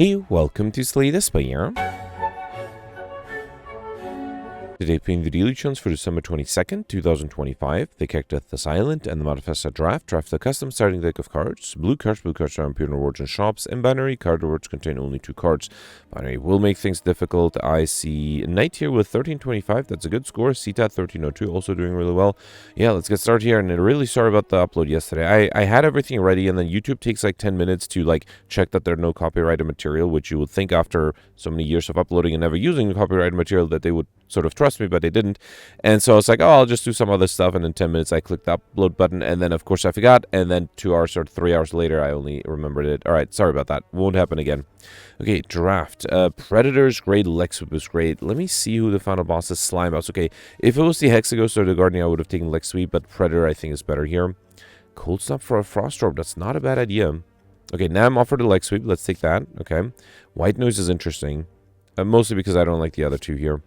Hey, welcome to Spire December. Today playing the daily challenge for December 22nd, 2025. The character the Silent and the modifiers draft. Draft the custom starting deck of cards. Blue cards are appear in rewards and shops. And binary card rewards contain only 2 cards. Binary will make things difficult. I see Knight here with 1325. That's a good score. Sita 1302 also doing really well. Yeah, let's get started here. And I'm really sorry about the upload yesterday. I had everything ready, and then YouTube takes like 10 minutes to check that there are no copyrighted material, which you would think after so many years of uploading and never using copyrighted material that they would sort of trust me, but they didn't. And so I was like, oh, I'll just do some other stuff. And in 10 minutes, I clicked the upload button. And then, of course, I forgot. And then 2 hours or 3 hours later, I only remembered it. All right, sorry about that. Won't happen again. Okay, draft. Predators, great. Lexwhip is great. Let me see who the final boss is. Slimehouse. Okay, if it was the Hexaghost or the Guardian, I would have taken Lexsweep, but Predator, I think, is better here. Cold Snap for a Frost Orb. That's not a bad idea. Okay, now I'm offered a Lexsweep. Let's take that. Okay. White Noise is interesting. Mostly because I don't like the other 2 here.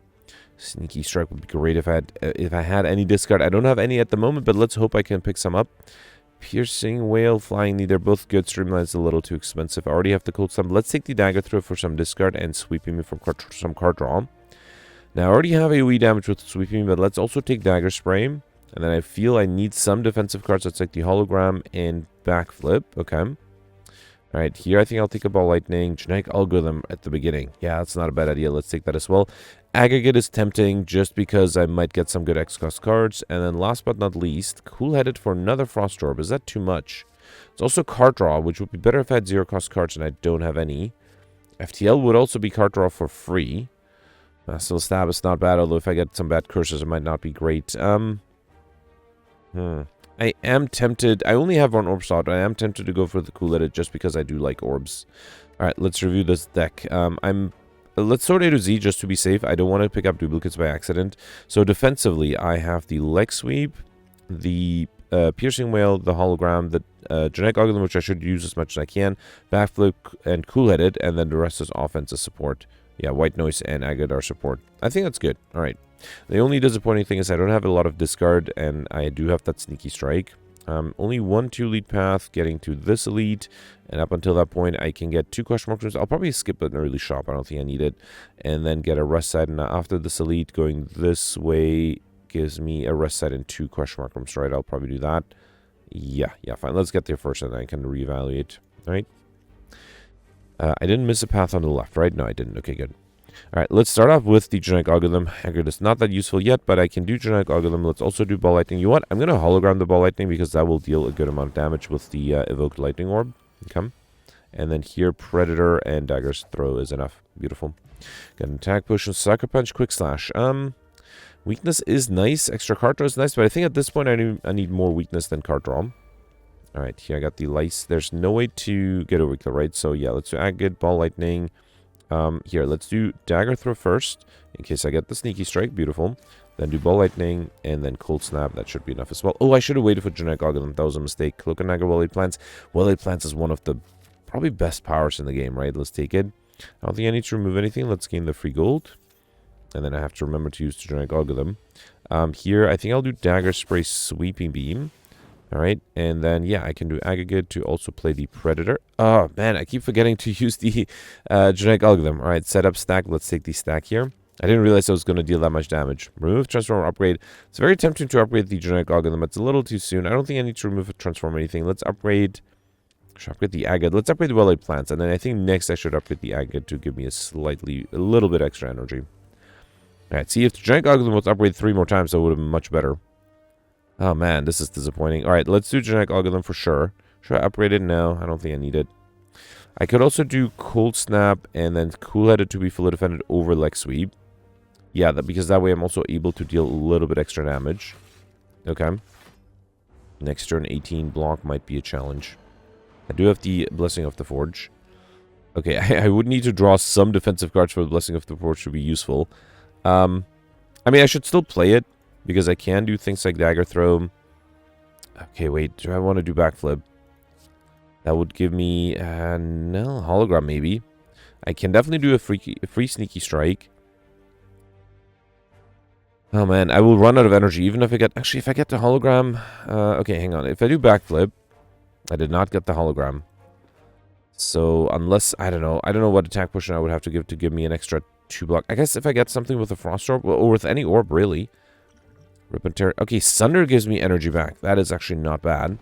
Sneaky Strike would be great if I had any discard. I don't have any at the moment, but let's hope I can pick some up. Piercing, Whale, Flying Knee, they're both good. Streamline's a little too expensive. I already have the Cold Stump. Let's take the Dagger Throw for some discard and Sweeping Me for some card draw. Now, I already have AoE damage with Sweeping Me, but let's also take Dagger Spray. And then I feel I need some defensive cards. Let's take the Hologram and Backflip. Okay. Alright, here I think I'll take a Ball Lightning. Genetic Algorithm at the beginning. Yeah, that's not a bad idea. Let's take that as well. Aggregate is tempting just because I might get some good X-Cost cards. And then last but not least, Cool-Headed for another Frost Orb. Is that too much? It's also card draw, which would be better if I had 0-cost cards and I don't have any. FTL would also be card draw for free. Still Stab is not bad, although if I get some bad curses, it might not be great. I am tempted. I only have 1 orb slot, but I am tempted to go for the Cool-Headed just because I do like orbs. Alright, let's review this deck. Let's sort A to Z just to be safe. I don't want to pick up duplicates by accident. So defensively, I have the Leg Sweep, the Piercing Whale, the Hologram, the Genetic Algorithm, which I should use as much as I can, Backflip, and Cool-Headed, and then the rest is offensive support. Yeah, White Noise and Agate are support. I think that's good. Alright. The only disappointing thing is I don't have a lot of discard, and I do have that Sneaky Strike. Only 1-2 lead path getting to this elite, and up until that point I can get 2 question marks. I'll probably skip an early shop. I don't think I need it. And then get a rest side, and after this elite going this way gives me a rest side and 2 question mark rooms, right? I'll probably do that. Yeah, fine. Let's get there first, and then I can reevaluate. Alright. I didn't miss a path on the left, right? No, I didn't. Okay, good. Alright, let's start off with the Genetic Algorithm. Aggregate is not that useful yet, but I can do Genetic Algorithm. Let's also do Ball Lightning. You know what? I'm going to Hologram the Ball Lightning because that will deal a good amount of damage with the Evoked Lightning Orb. Okay. And then here, Predator and Dagger's Throw is enough. Beautiful. Got an Attack Potion, Sucker Punch, Quick Slash. Weakness is nice. Extra card draw is nice, but I think at this point I need more weakness than card draw. Alright, here I got the Lice. There's no way to get over kill, right? So yeah, let's do Aggregate, Ball Lightning. Here, let's do Dagger Throw first, in case I get the Sneaky Strike. Beautiful. Then do Ball Lightning, and then Cold Snap. That should be enough as well. Oh, I should have waited for Genetic Algorithm. That was a mistake. Look at Naga Well-Laid Plants. Well-Laid Plants is one of the probably best powers in the game, right? Let's take it. I don't think I need to remove anything. Let's gain the free gold. And then I have to remember to use the Genetic Algorithm. Here, I think I'll do Dagger Spray Sweeping Beam. Alright, and then, yeah, I can do Aggregate to also play the Predator. Oh, man, I keep forgetting to use the Genetic Algorithm. Alright, setup stack. Let's take the stack here. I didn't realize I was going to deal that much damage. Remove Transform, upgrade. It's very tempting to upgrade the Genetic Algorithm. It's a little too soon. I don't think I need to remove a Transform or anything. Let's upgrade... Should I upgrade the Aggregate? Let's upgrade the Well-Laid Plants. And then I think next I should upgrade the Aggregate to give me a little bit extra energy. Alright, see, if the Genetic Algorithm was upgraded 3 more times, that would have been much better. Oh man, this is disappointing. Alright, let's do Genetic Algorithm for sure. Should I upgrade it? No, I don't think I need it. I could also do Cold Snap and then Cool-Headed to be fully defended over Leg Sweep. Yeah, because that way I'm also able to deal a little bit extra damage. Okay. Next turn 18 block might be a challenge. I do have the Blessing of the Forge. Okay, I would need to draw some defensive cards for the Blessing of the Forge to be useful. I mean, I should still play it, because I can do things like Dagger Throw. Okay, wait. Do I want to do Backflip? That would give me... no, Hologram maybe. I can definitely do a free Sneaky Strike. Oh man, I will run out of energy even if I get... Actually, if I get the Hologram... okay, hang on. If I do Backflip... I did not get the Hologram. So unless, I don't know what attack potion I would have to give me an extra 2 block. I guess if I get something with a frost orb, or with any orb, really. Rip and tear. Okay, Sunder gives me energy back. That is actually not bad.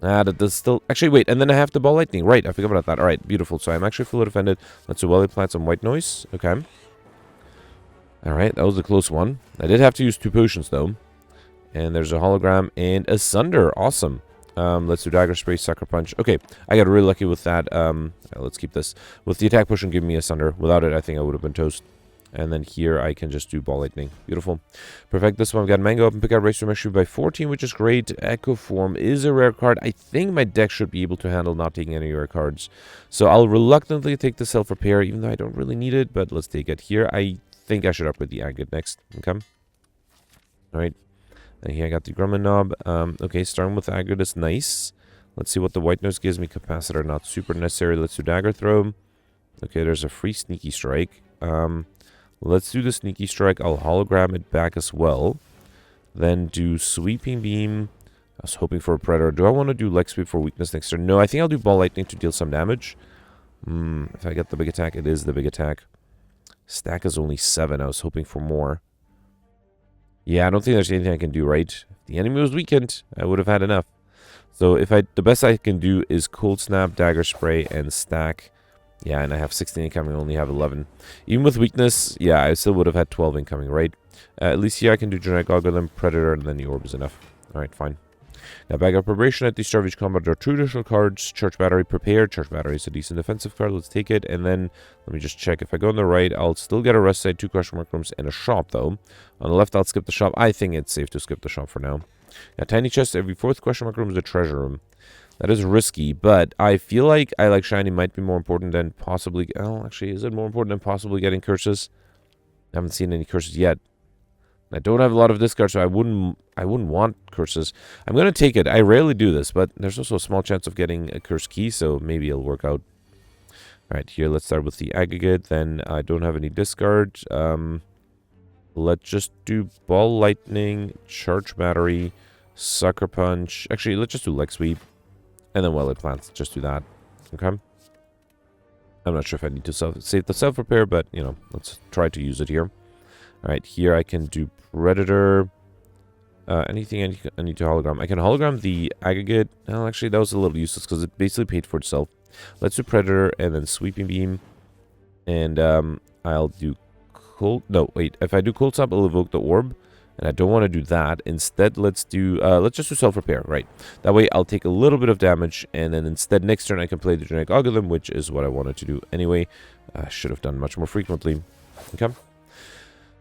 That does still... Actually, wait, and then I have the ball lightning. Right, I forgot about that. Alright, beautiful. So I'm actually fully defended. Let's do Welly plant some white noise. Okay. Alright, that was a close one. I did have to use 2 potions, though. And there's a hologram and a Sunder. Awesome. Let's do Dagger Spray, Sucker Punch. Okay, I got really lucky with that. Let's keep this. With the attack potion giving me a Sunder. Without it, I think I would have been toast. And then here I can just do Ball Lightning. Beautiful. Perfect. This one I've got Mango up and pick out Wraith Form actually by 14, which is great. Echo Form is a rare card. I think my deck should be able to handle not taking any rare cards. So I'll reluctantly take the Self Repair, even though I don't really need it. But let's take it here. I think I should upgrade the Agate next. Okay. Alright. And here I got the Grumman Knob. Okay, starting with Agate is nice. Let's see what the White Nose gives me. Capacitor, not super necessary. Let's do Dagger Throw. Okay, there's a free Sneaky Strike. Let's do the Sneaky Strike. I'll hologram it back as well. Then do Sweeping Beam. I was hoping for a Predator. Do I want to do Leg Sweep for weakness next turn? No, I think I'll do Ball Lightning to deal some damage. If I get the big attack, it is the big attack. Stack is only 7. I was hoping for more. Yeah, I don't think there's anything I can do, right? If the enemy was weakened, I would have had enough. So the best I can do is Cold Snap, Dagger Spray, and stack. Yeah, and I have 16 incoming, I only have 11. Even with weakness, yeah, I still would have had 12 incoming, right? At least here I can do Genetic Algorithm, Predator, and then the Orb is enough. Alright, fine. Now, Bag of Preparation. At the start of each combat, there are 2 additional cards. Church Battery prepared. Church Battery is a decent defensive card. Let's take it. And then, let me just check. If I go on the right, I'll still get a Rest Site, 2 Question Mark Rooms, and a Shop, though. On the left, I'll skip the Shop. I think it's safe to skip the Shop for now. Now, Tiny Chest. Every 4th Question Mark Room is a Treasure Room. That is risky, but I feel like I Like Shiny might be more important than possibly... Oh, actually, is it more important than possibly getting curses? I haven't seen any curses yet. I don't have a lot of discards, so I wouldn't want curses. I'm going to take it. I rarely do this, but there's also a small chance of getting a curse key, so maybe it'll work out. Alright, here, let's start with the Aggregate. Then I don't have any discard. Let's just do Ball Lightning, Charge Battery, Sucker Punch. Actually, let's just do Leg Sweep. And then Welly Plants. Just do that. Okay? I'm not sure if I need to save the Self-Repair, but, you know, let's try to use it here. Alright, here I can do Predator. Anything I need to hologram. I can hologram the Aggregate. Well, actually, that was a little useless because it basically paid for itself. Let's do Predator and then Sweeping Beam. And I'll do Cold... No, wait. If I do Cold Snap, it'll evoke the Orb. And I don't want to do that. Instead, let's just do Self-Repair. Right. That way, I'll take a little bit of damage. And then instead, next turn, I can play the Genetic Algorithm, which is what I wanted to do anyway. I should have done much more frequently. Okay.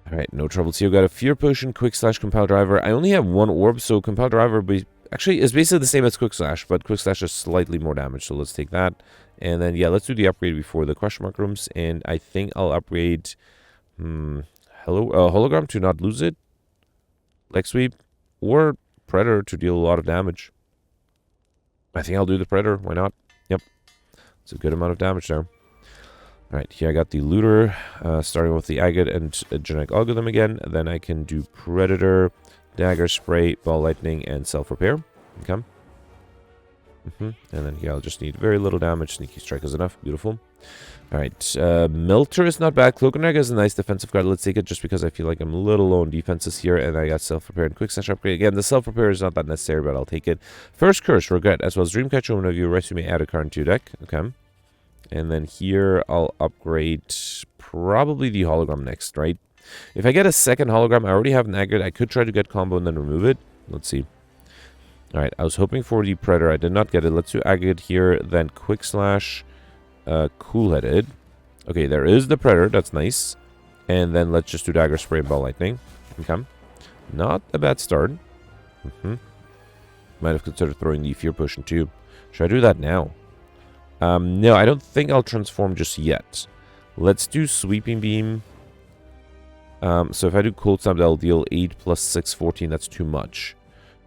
Alright, no troubles here. Got a Fear Potion, Quick Slash, Compile Driver. I only have 1 orb, so Compile Driver actually is basically the same as Quick Slash, but Quick Slash is slightly more damage, so let's take that. And then, yeah, let's do the upgrade before the Question Mark Rooms, and I think I'll upgrade Hologram to not lose it, Leg Sweep, or Predator to deal a lot of damage. I think I'll do the Predator, why not? Yep, it's a good amount of damage there. Alright, here I got the Looter, starting with the Agate and Genetic Algorithm again. Then I can do Predator, Dagger Spray, Ball Lightning, and Self-Repair. Okay. And then, yeah, I'll just need very little damage. Sneaky Strike is enough. Beautiful. Alright, Melter is not bad. Cloak and Dagger is a nice defensive card. Let's take it just because I feel like I'm a little low on defenses here. And I got Self-Repair and Quick Slash upgrade. Again, the Self-Repair is not that necessary, but I'll take it. First Curse, Regret, as well as Dreamcatcher. Whenever you rest, you may add a card into your deck. Okay. And then here, I'll upgrade probably the hologram next, right? If I get a second hologram, I already have an Aggregate. I could try to get combo and then remove it. Let's see. Alright, I was hoping for the Predator. I did not get it. Let's do Aggregate here, then Quick Slash, Cool-Headed. Okay, there is the Predator. That's nice. And then let's just do Dagger Spray and Ball Lightning. Okay. Not a bad start. Might have considered throwing the Fear Potion too. Should I do that now? No, I don't think I'll transform just yet. Let's do Sweeping Beam. So if I do Cold Snap, that'll deal 8 plus 6, 14. That's too much.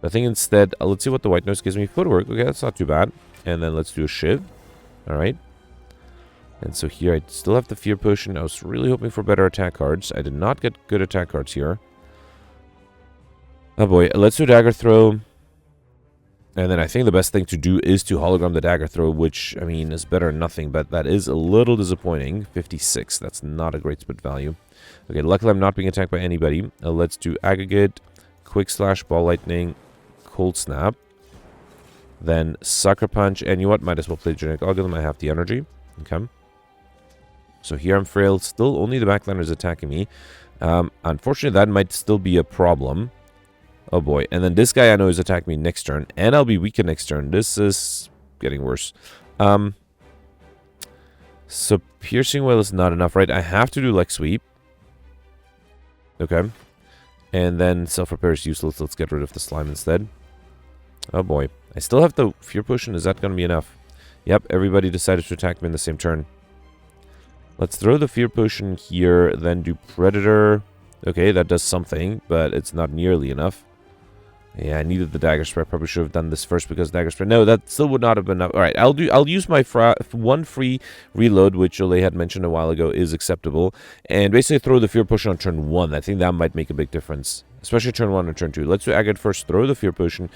I think instead, let's see what the White Nose gives me. Footwork. Okay, that's not too bad. And then let's do a Shiv. Alright. And so here, I still have the Fear Potion. I was really hoping for better attack cards. I did not get good attack cards here. Oh boy, let's do Dagger Throw. And then I think the best thing to do is to hologram the dagger throw, which, I mean, is better than nothing, but that is a little disappointing. 56, that's not a great split value. Okay, luckily I'm not being attacked by anybody. Let's do aggregate, quick slash, ball lightning, cold snap. Then sucker punch, and you know what? Might as well play genetic algorithm. I have the energy. Okay. So here I'm frail. Still only the backliner is attacking me. Unfortunately, that might still be a problem. Oh boy. And then this guy I know is attacking me next turn. And I'll be weakened next turn. This is getting worse. So piercing wail is not enough, right? I have to do leg sweep. Okay. And then self-repair is useless. Let's get rid of the slime instead. Oh boy. I still have the fear potion. Is that going to be enough? Yep, everybody decided to attack me in the same turn. Let's throw the fear potion here, then do predator. Okay, that does something, but it's not nearly enough. Yeah, I needed the dagger spray. Probably should have done this first because dagger spray. No, that still would not have been enough. All right, I'll use my one free reload, which Ole had mentioned a while ago is acceptable, and basically throw the fear potion on turn 1. I think that might make a big difference, especially turn 1 and turn 2. Let's do aggregate first. Throw the fear potion.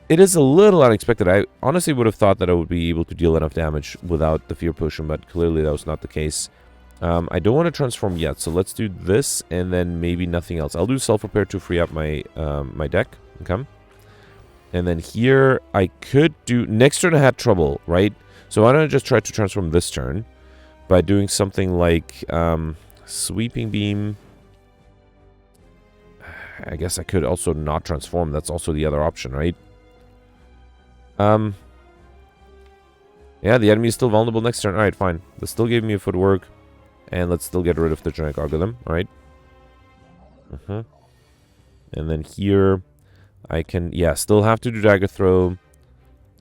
It is a little unexpected. I honestly would have thought that I would be able to deal enough damage without the fear potion, but clearly that was not the case. I don't want to transform yet, so let's do this and then maybe nothing else. I'll do self-repair to free up my my deck. Okay. And then here I could do... Next turn I had trouble, right? So why don't I just try to transform this turn by doing something like sweeping beam. I guess I could also not transform. That's also the other option, right? Yeah, the enemy is still vulnerable next turn. Alright, fine. This still gave me a footwork. And let's still get rid of the genetic algorithm. Alright. And then here, I can, yeah, still have to do dagger throw.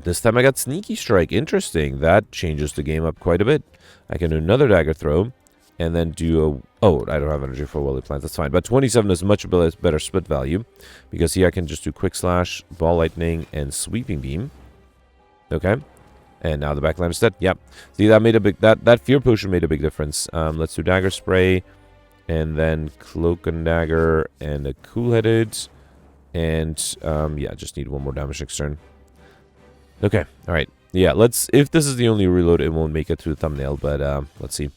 This time I got sneaky strike. Interesting. That changes the game up quite a bit. I can do another dagger throw. And then do a... Oh, I don't have energy for Wily Plants. That's fine. But 27 is much better split value. Because here I can just do quick slash, ball lightning, and sweeping beam. Okay. And now the backline is dead. Yep. See, that made a big... That fear potion made a big difference. Let's do dagger spray. And then cloak and dagger. And a cool-headed. And, yeah, just need one more damage next turn. Okay. Alright. Yeah, let's... If this is the only reload, it won't make it to the thumbnail. But, let's see.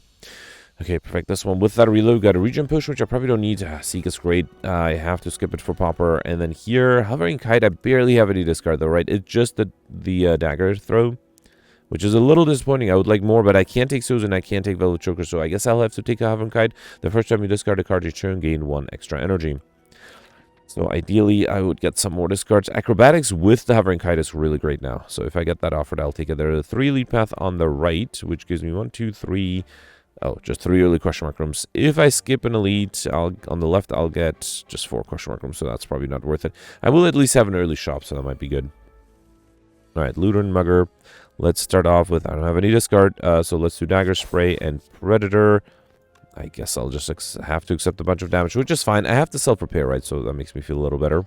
Okay, perfect. This one. With that reload, got a regen push, which I probably don't need. Seek is great. I have to skip it for Popper. And then here, Hovering Kite, I barely have any discard, though, right? It's just the dagger throw, which is a little disappointing. I would like more, but I can't take Susan, I can't take Velvet Choker, so I guess I'll have to take a Hovering Kite. The first time you discard a card, you turn, gain 1 extra energy. So ideally, I would get some more discards. Acrobatics with the Hovering Kite is really great now. So if I get that offered, I'll take it. There are 3 lead path on the right, which gives me 1, 2, 3... Oh, just 3 early question mark rooms. If I skip an elite, on the left, I'll get just 4 question mark rooms, so that's probably not worth it. I will at least have an early shop, so that might be good. Alright, Looter and Mugger. Let's start off with, I don't have any discard, so let's do Dagger Spray and Predator. I guess I'll just have to accept a bunch of damage, which is fine. I have to self-repair, right, so that makes me feel a little better.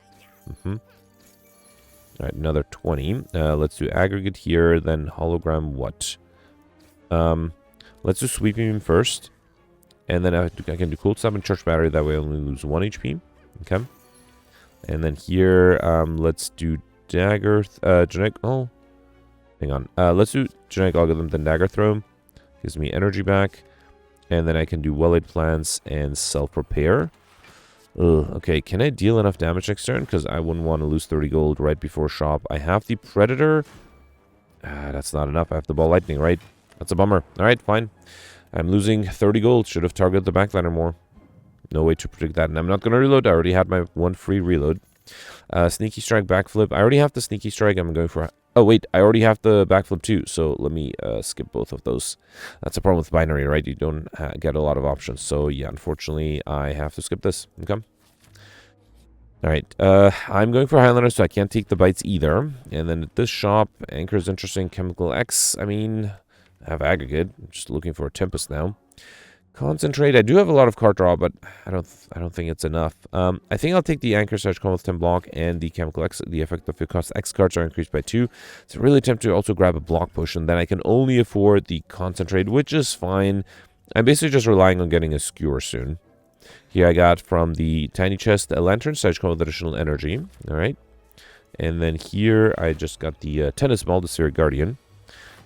Alright, another 20. Let's do Aggregate here, then Hologram what? Let's do Sweeping Beam first. And then I can do Cold Snap and Charge Battery. That way I only lose 1 HP. Okay. And then here, let's do Dagger... Genetic... Oh. Hang on. Let's do Genetic Algorithm, then Dagger Throw. Gives me energy back. And then I can do Well-Laid Plans and Self-Repair. Okay, can I deal enough damage next turn? Because I wouldn't want to lose 30 gold right before shop. I have the Predator. That's not enough. I have the Ball Lightning, right? That's a bummer. Alright, fine. I'm losing 30 gold. Should have targeted the backliner more. No way to predict that. And I'm not going to reload. I already had my 1 free reload. Sneaky Strike, Backflip. I already have the Sneaky Strike. I'm going for... Oh, wait. I already have the Backflip too. So let me skip both of those. That's a problem with binary, right? You don't get a lot of options. So yeah, unfortunately, I have to skip this. Okay. Alright, I'm going for Highlander, so I can't take the bites either. And then at this shop, Anchor is interesting. Chemical X, I mean... I have Aggregate. I'm just looking for a Tempest now. Concentrate. I do have a lot of card draw, but I don't think it's enough. I think I'll take the Anchor Search Con with 10 block and the Chemical X. The effect of your cost X cards are increased by 2. It's really tempting to also grab a block potion. Then I can only afford the Concentrate, which is fine. I'm basically just relying on getting a Skewer soon. Here I got from the Tiny Chest a Lantern Search Con with additional energy. All right. And then here, I just got the tennis ball, the Spirit Guardian.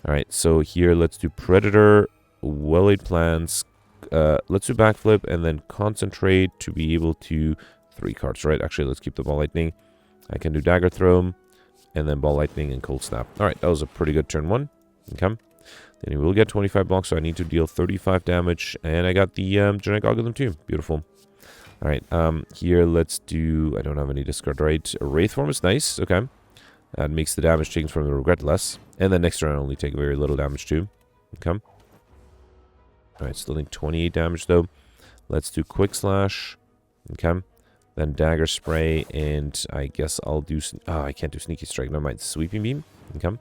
All right, so here, let's do Predator, Well-Laid Plans. Let's do Backflip, and then Concentrate to be able to... 3 cards, right? Actually, let's keep the Ball Lightning. I can do Dagger Throw, and then Ball Lightning and Cold Snap. All right, that was a pretty good turn 1. Okay. Then he will get 25 blocks, so I need to deal 35 damage. And I got the Genetic Algorithm too. Beautiful. All right, here let's do... I don't have any discard, right? Wraith Form is nice. Okay. That makes the damage taken from the Regret less. And then next turn I only take very little damage too. Okay. All right, still need 28 damage though. Let's do Quick Slash. Okay. Then Dagger Spray, and I guess I'll do... Oh, I can't do Sneaky Strike. Never mind. Sweeping Beam. Okay.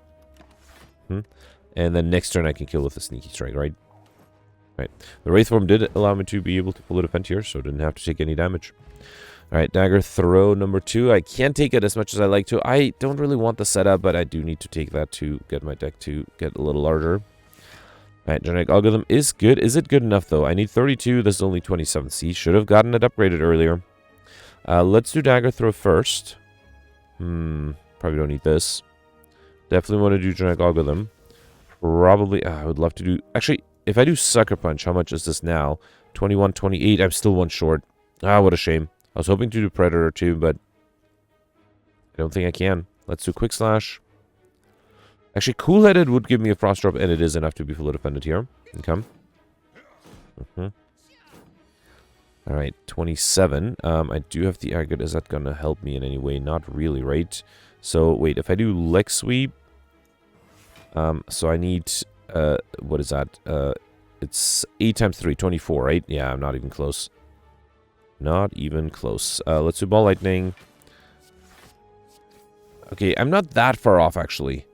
And then next turn I can kill with a Sneaky Strike, right? Right. The Wraith Form did allow me to be able to fully defend here, so I didn't have to take any damage. Alright, Dagger Throw number 2. I can't take it as much as I like to. I don't really want the setup, but I do need to take that to get my deck to get a little larger. Alright, Genetic Algorithm is good. Is it good enough, though? I need 32. This is only 27. See, should have gotten it upgraded earlier. Let's do Dagger Throw first. Probably don't need this. Definitely want to do Genetic Algorithm. Probably... I would love to do... Actually, if I do Sucker Punch, how much is this now? 21, 28. I'm still 1 short. Ah, what a shame. I was hoping to do Predator too, but... I don't think I can. Let's do Quick Slash. Actually, Cool-Headed would give me a Frost Drop, and it is enough to be fully defended here. Okay. Alright, 27. I do have the Aggregate. Is that going to help me in any way? Not really, right? So, wait, if I do Leg Sweep... so I need... what is that? It's 8 times 3, 24, right? Yeah, I'm not even close. Not even close. Let's do Ball Lightning. Okay, I'm not that far off, actually.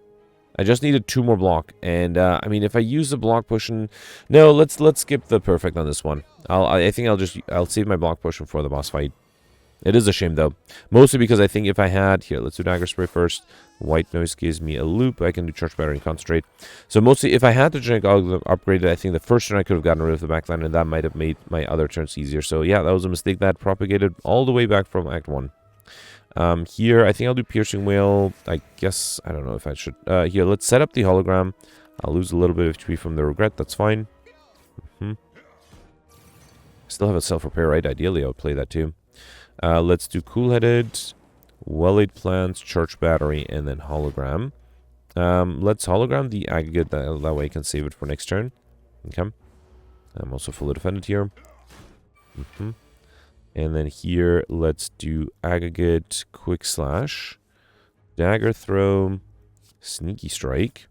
I just needed 2 more block. And, I mean, if I use the block pushing... No, let's skip the perfect on this one. I think I'll save my block pushing for the boss fight. It is a shame, though. Mostly because I think if I had... Here, let's do Dagger Spray first. White Noise gives me a loop. I can do Charge Battery and Concentrate. So mostly, if I had the Genetic Algorithm upgraded, I think the first turn I could have gotten rid of the backline, and that might have made my other turns easier. So yeah, that was a mistake that propagated all the way back from Act 1. Here, I think I'll do Piercing Whale. I guess... I don't know if I should... here, let's set up the Hologram. I'll lose a little bit of HP from the Regret. That's fine. Still have a Self-Repair, right? Ideally, I would play that too. Let's do Cool-Headed, Well-Laid Plans, Charge Battery, and then Hologram. Let's Hologram the Aggregate, that way I can save it for next turn. Okay. I'm also fully defended here. And then here, let's do Aggregate, Quick Slash, Dagger Throw, Sneaky Strike,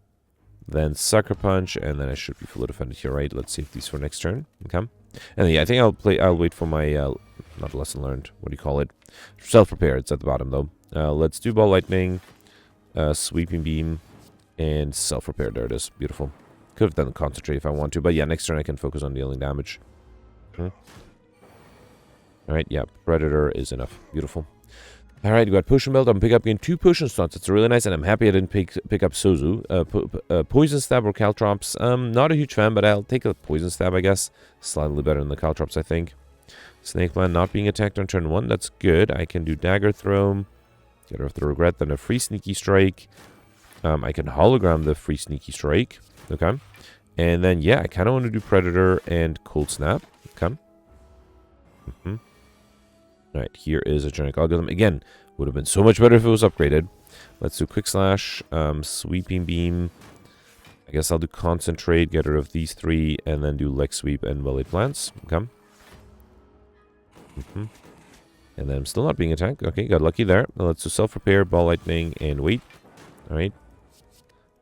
then Sucker Punch, and then I should be fully defended here, right? Let's save these for next turn. Okay. And yeah, I think I'll wait for my, not lesson learned, what do you call it? Self-Repair, it's at the bottom though. Let's do Ball Lightning, Sweeping Beam, and Self-Repair. There it is. Beautiful. Could have done Concentrate if I want to, but yeah, next turn I can focus on dealing damage. Alright, yeah, Predator is enough. Beautiful. Alright, you got Potion Belt. I'm picking up again 2 Potion Slots. It's really nice, and I'm happy I didn't pick up Sozu. Poison Stab or Caltrops. Not a huge fan, but I'll take a Poison Stab, I guess. Slightly better than the Caltrops, I think. Snake Man not being attacked on turn 1. That's good. I can do Dagger Throw. Get rid of the Regret. Then a free Sneaky Strike. I can Hologram the free Sneaky Strike. Okay. And then, yeah, I kind of want to do Predator and Cold Snap. Okay. Alright, here is a Genetic Algorithm. Again, would have been so much better if it was upgraded. Let's do Quick Slash, Sweeping Beam. I guess I'll do Concentrate, get rid of these 3, and then do Leg Sweep and Well-Laid Plans. Okay. And then I'm still not being attacked. Okay, got lucky there. Now let's do Self-Repair, Ball Lightning, and wait. Alright.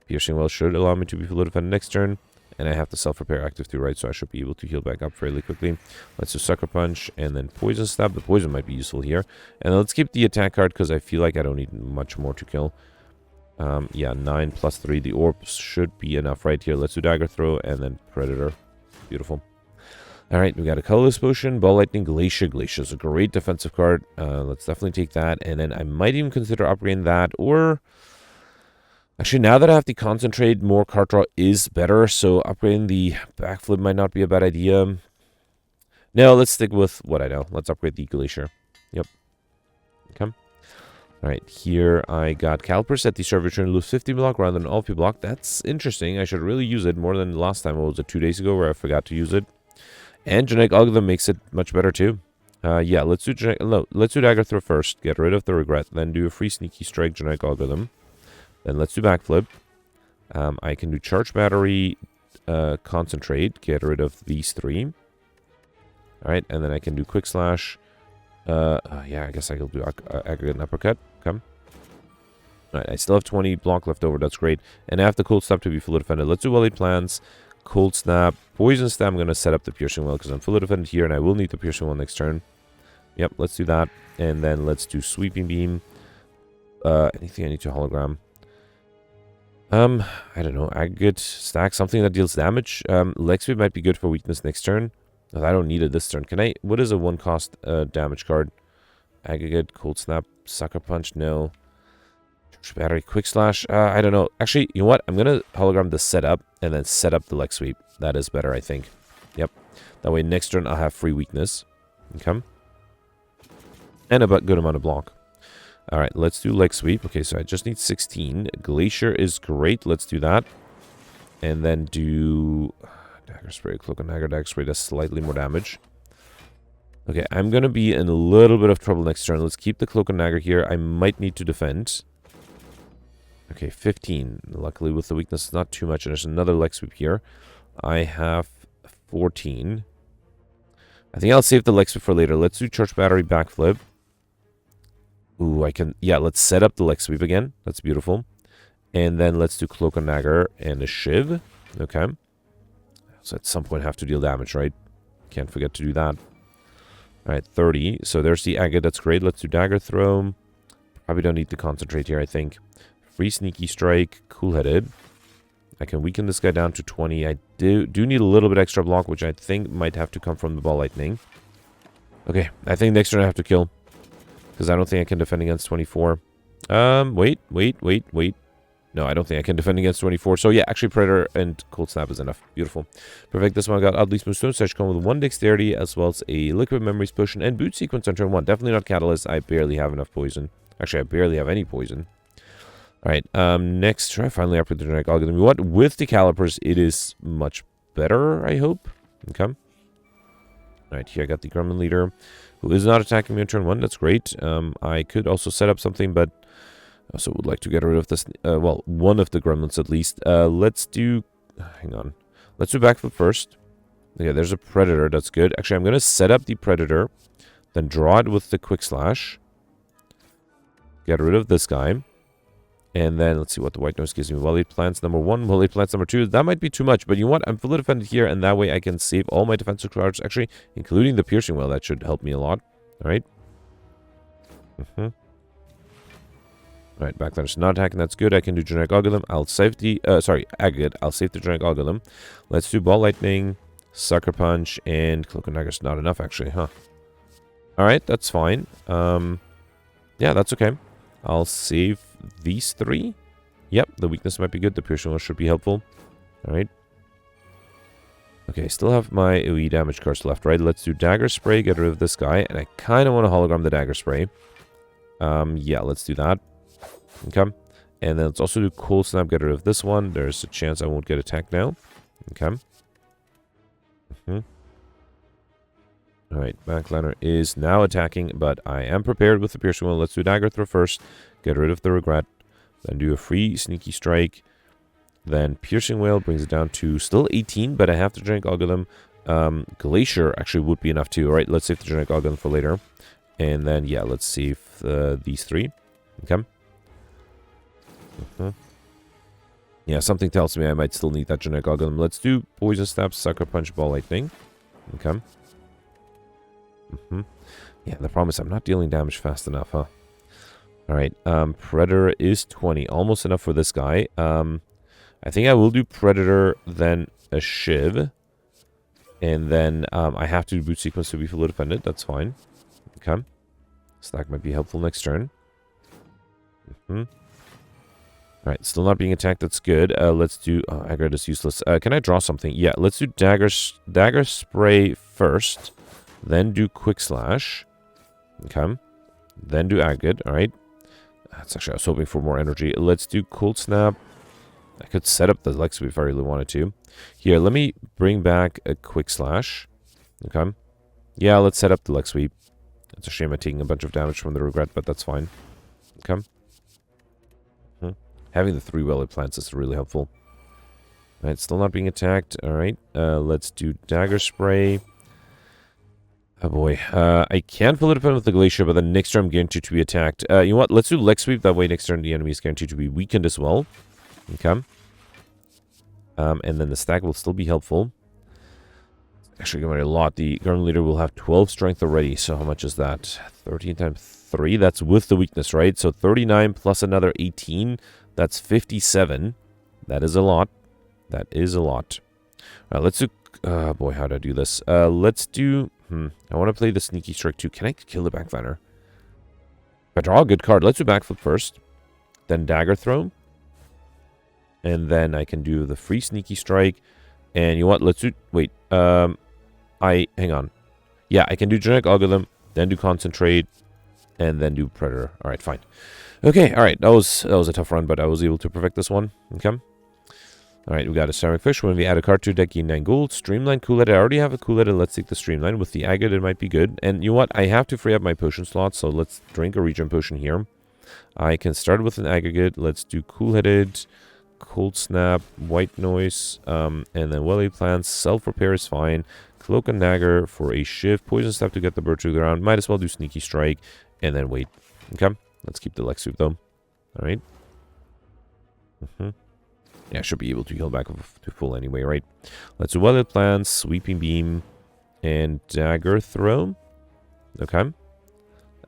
Piercing Well should allow me to be fully defended next turn. And I have the Self-Repair active too, right? So I should be able to heal back up fairly quickly. Let's do Sucker Punch and then Poison Stab. The Poison might be useful here. And let's keep the attack card because I feel like I don't need much more to kill. Yeah, 9 plus 3. The Orbs should be enough right here. Let's do Dagger Throw and then Predator. Beautiful. Alright, we got a Colorless Potion, Ball Lightning, Glacier. Glacier is a great defensive card. Let's definitely take that. And then I might even consider upgrading that or... Actually, now that I have to Concentrate, more card draw is better, so upgrading the Backflip might not be a bad idea. No, let's stick with what I know. Let's upgrade the Glacier. Yep. Okay. Alright, here I got Calipers at the server return, lose 50 block rather than all P block. That's interesting. I should really use it more than last time. What was it, 2 days ago, where I forgot to use it? And genetic algorithm makes it much better too. Yeah, let's do dagger throw first. Get rid of the regret. Then do a free sneaky strike genetic algorithm. Then let's do backflip. I can do charge battery, concentrate. Get rid of these 3. Alright, and then I can do quick slash. Yeah, I guess I can do aggregate and uppercut. Come. Alright, I still have 20 block left over. That's great. And I have the cold snap to be fully defended. Let's do well laid plans. Cold snap. Poison snap. I'm going to set up the piercing well because I'm fully defended here and I will need the piercing well next turn. Yep, let's do that. And then let's do sweeping beam. Anything I need to hologram? I don't know. Aggregate stack. Something that deals damage. Leg sweep might be good for weakness next turn. I don't need it this turn. Can I? What is a 1 cost damage card? Aggregate, cold snap, sucker punch. No. Battery, quick slash. I don't know. Actually, you know what? I'm gonna hologram the setup and then set up the leg sweep. That is better, I think. Yep. That way, next turn I'll have free weakness. Okay. And a good amount of block. All right, let's do leg sweep. Okay, so I just need 16. Glacier is great. Let's do that, and then do. Dagger spray, cloak and dagger spray does slightly more damage. Okay, I'm going to be in a little bit of trouble next turn. Let's keep the cloak and dagger here. I might need to defend. Okay, 15. Luckily with the weakness, it's not too much. And there's another leg sweep here. I have 14. I think I'll save the leg sweep for later. Let's do charge battery backflip. Ooh, I can... Yeah, let's set up the leg sweep again. That's beautiful. And then let's do cloak and dagger and a shiv. Okay. So at some point I have to deal damage, right? Can't forget to do that. Alright, 30. So there's the agate. That's great. Let's do dagger throw. Probably don't need to concentrate here, I think. Free sneaky strike. Cool-headed. I can weaken this guy down to 20. I do need a little bit extra block, which I think might have to come from the ball lightning. Okay, I think next turn I have to kill. Because I don't think I can defend against 24. Wait. No, I don't think I can defend against 24. So yeah, actually Predator and Cold Snap is enough. Beautiful. Perfect. This one got Oddly Smooth Stone Search come with 1 dexterity as well as a Liquid Memories Potion and Boot Sequence on turn 1. Definitely not Catalyst. I barely have enough poison. Actually, I barely have any poison. Alright, next, try finally upgrade the genetic algorithm. What? With the calipers, it is much better, I hope. Okay. Alright, here I got the Gremlin Leader, who is not attacking me on turn 1. That's great. I could also set up something, but I also would like to get rid of this, well, one of the gremlins at least. Let's do, hang on. Let's do backflip first. Okay, there's a Predator. That's good. Actually, I'm going to set up the Predator, then draw it with the Quick Slash. Get rid of this guy. And then let's see what the white nose gives me. Well-laid plants number 1, well-laid plants number 2. That might be too much, but you know what? I'm fully defended here, and that way I can save all my defensive cards, actually, including the piercing well. That should help me a lot. All right. Alright, backlander's not attacking. That's good. I can do genetic algorithm. I'll save the, aggregate. I'll save the genetic algorithm. Let's do ball lightning, sucker punch, and cloak and dagger's not enough, actually, huh? Alright, that's fine. Yeah, that's okay. I'll save these 3. Yep, the weakness might be good. The piercing one should be helpful. Alright. Okay, still have my AoE damage cards left, right? Let's do dagger spray, get rid of this guy. And I kind of want to hologram the dagger spray. Yeah, let's do that. Okay. And then let's also do cold snap, get rid of this one. There's a chance I won't get attacked now. Okay. Alright, backliner is now attacking, but I am prepared with the piercing one. Let's do dagger throw first. Get rid of the regret. Then do a free sneaky strike. Then piercing whale brings it down to still 18, but I have to genetic algorithm. Glacier actually would be enough too. Alright, let's save the genetic algorithm for later. And then, yeah, let's save these 3. Okay. Yeah, something tells me I might still need that genetic algorithm. Let's do poison stab, sucker punch, ball lightning. Okay. Yeah, the problem is I'm not dealing damage fast enough, huh? Alright, Predator is 20. Almost enough for this guy. I think I will do Predator, then a Shiv. And then I have to do boot sequence to be fully defended. That's fine. Okay. Stack might be helpful next turn. Alright, still not being attacked. That's good. Let's do... Oh, aggregate is useless. Can I draw something? Yeah, let's do dagger spray first. Then do quick slash. Okay. Then do aggregate. Alright. That's actually, I was hoping for more energy. Let's do Cold Snap. I could set up the Leg Sweep if I really wanted to. Here, let me bring back a Quick Slash. Okay. Yeah, let's set up the Leg Sweep. It's a shame I'm taking a bunch of damage from the Regret, but that's fine. Okay. Having the 3 Welly plants is really helpful. Alright, still not being attacked. Alright, let's do Dagger Spray. Oh boy. I can fill it up with the Glacier, but then next turn I'm guaranteed to be attacked. You know what? Let's do Leg Sweep. That way next turn the enemy is guaranteed to be weakened as well. Okay. And then the stack will still be helpful. Actually, going to be a lot. The Garden Leader will have 12 strength already. So how much is that? 13 times 3. That's with the weakness, right? So 39 plus another 18. That's 57. That is a lot. That is a lot. All right, let's do... boy, how do I do this? Let's do... I want to play the Sneaky Strike too. Can I kill the Backliner? If I draw a good card, let's do Backflip first. Then Dagger Throw. And then I can do the free Sneaky Strike. And you know what? Let's do... Wait. Hang on. Yeah, I can do Genetic Algorithm. Then do Concentrate. And then do Predator. Alright, fine. Okay, alright. That was a tough run, but I was able to perfect this one. Okay. Alright, we got a Ceramic Fish. When we add a card to a deck, gain 9 gold. Streamline, Cool-Headed. I already have a Cool-Headed. Let's take the Streamline. With the Agate, it might be good. And you know what? I have to free up my potion slots, so let's drink a Regen Potion here. I can start with an Aggregate. Let's do Cool-Headed, Cold Snap, White Noise, and then Welly Plants. Self-Repair is fine. Cloak and Dagger for a shift. Poison Step to get the bird to the ground. Might as well do Sneaky Strike, and then wait. Okay? Let's keep the Leg Sweep, though. Alright. Yeah, I should be able to heal back to full anyway, right? Let's do Weathered Plants, Sweeping Beam, and Dagger Throw. Okay.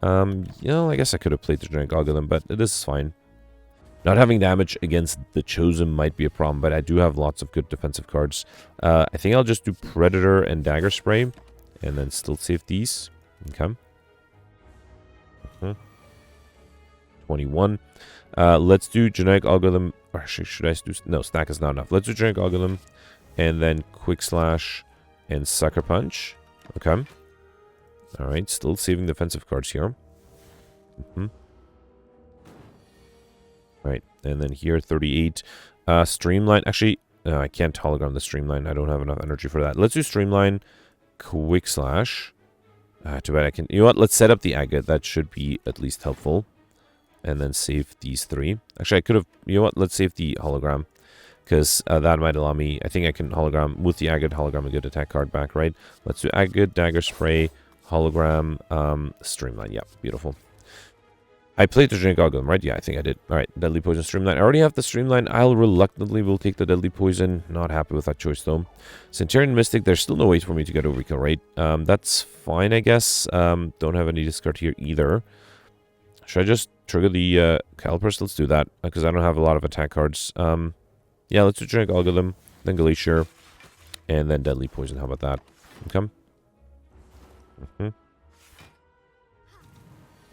You know, I guess I could have played the Genetic Algorithm, but this is fine. Not having damage against the Chosen might be a problem, but I do have lots of good defensive cards. I think I'll just do Predator and Dagger Spray, and then still save these. Okay. 21. Let's do Genetic Algorithm. Or actually, should I do... No, stack is not enough. Let's do Genetic Algorithm. And then Quick Slash and Sucker Punch. Okay. Alright, still saving defensive cards here. Alright, and then here, 38. Streamline. Actually, I can't hologram the Streamline. I don't have enough energy for that. Let's do Streamline. Quick Slash. Too bad I can... You know what? Let's set up the Agate. That should be at least helpful. And then save these 3. Actually, I could have... You know what? Let's save the hologram. Because that might allow me... I think I can hologram... With the Agate, hologram a good attack card back, right? Let's do Agate, Dagger Spray, hologram, Streamline. Yeah, beautiful. I played the Genetic Algorithm, right? Yeah, I think I did. Alright, Deadly Poison, Streamline. I already have the Streamline. I'll reluctantly will take the Deadly Poison. Not happy with that choice, though. Centurion Mystic, there's still no way for me to get Overkill, right? That's fine, I guess. Don't have any discard here either. Should I just trigger the Calipers? Let's do that, because I don't have a lot of attack cards. Yeah, let's do Genetic Algorithm, then Glacier, and then Deadly Poison. How about that? Okay.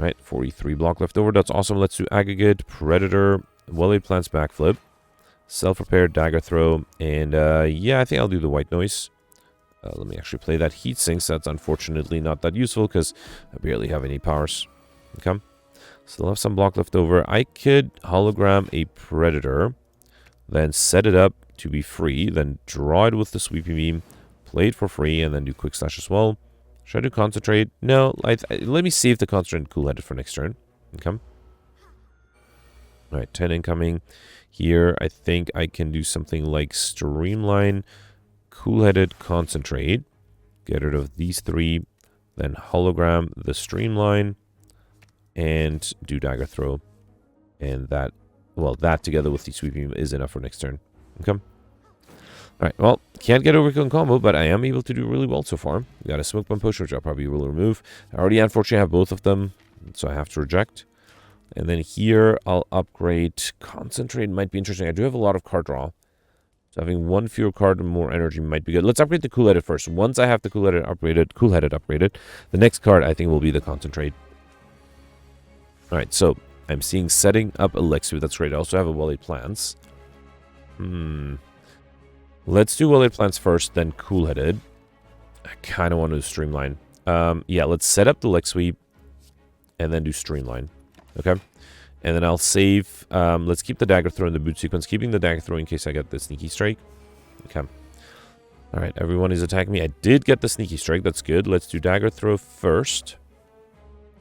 Alright, 43 block left over. That's awesome. Let's do Aggregate, Predator, Well-Laid Plants Backflip, Self-Repair, Dagger Throw, and yeah, I think I'll do the White Noise. Let me actually play that Heat Sinks. That's unfortunately not that useful, because I barely have any powers. Okay. Still have some block left over. I could hologram a Predator, then set it up to be free, then draw it with the Sweeping Beam, play it for free, and then do Quick Slash as well. Should I do Concentrate? No, let me save the Concentrate and Cool-Headed for next turn. Okay. Alright, 10 incoming. Here, I think I can do something like Streamline, Cool-Headed, Concentrate. Get rid of these 3, then hologram the Streamline, and do Dagger Throw. And that, well, that together with the Sweeping is enough for next turn. Okay. Alright, well, can't get Overkill in combo, but I am able to do really well so far. We got a Smoke Bomb Potion, which I probably will remove. I already, unfortunately, have both of them, so I have to reject. And then here, I'll upgrade Concentrate. Might be interesting. I do have a lot of card draw. So having one fewer card and more energy might be good. Let's upgrade the Cool-Headed first. Once I have the Cool-Headed upgraded, the next card, I think, will be the Concentrate. Alright, so I'm seeing setting up Elixir. That's great. I also have a Well-Laid Plants. Let's do Well-Laid Plants first, then Cool-Headed. I kind of want to Streamline. Yeah, let's set up the Leg Sweep, and then do Streamline. Okay? And then I'll save. Let's keep the dagger throw in the boot sequence. Keeping the dagger throw in case I get the sneaky strike. Okay. Alright, everyone is attacking me. I did get the sneaky strike. That's good. Let's do dagger throw first.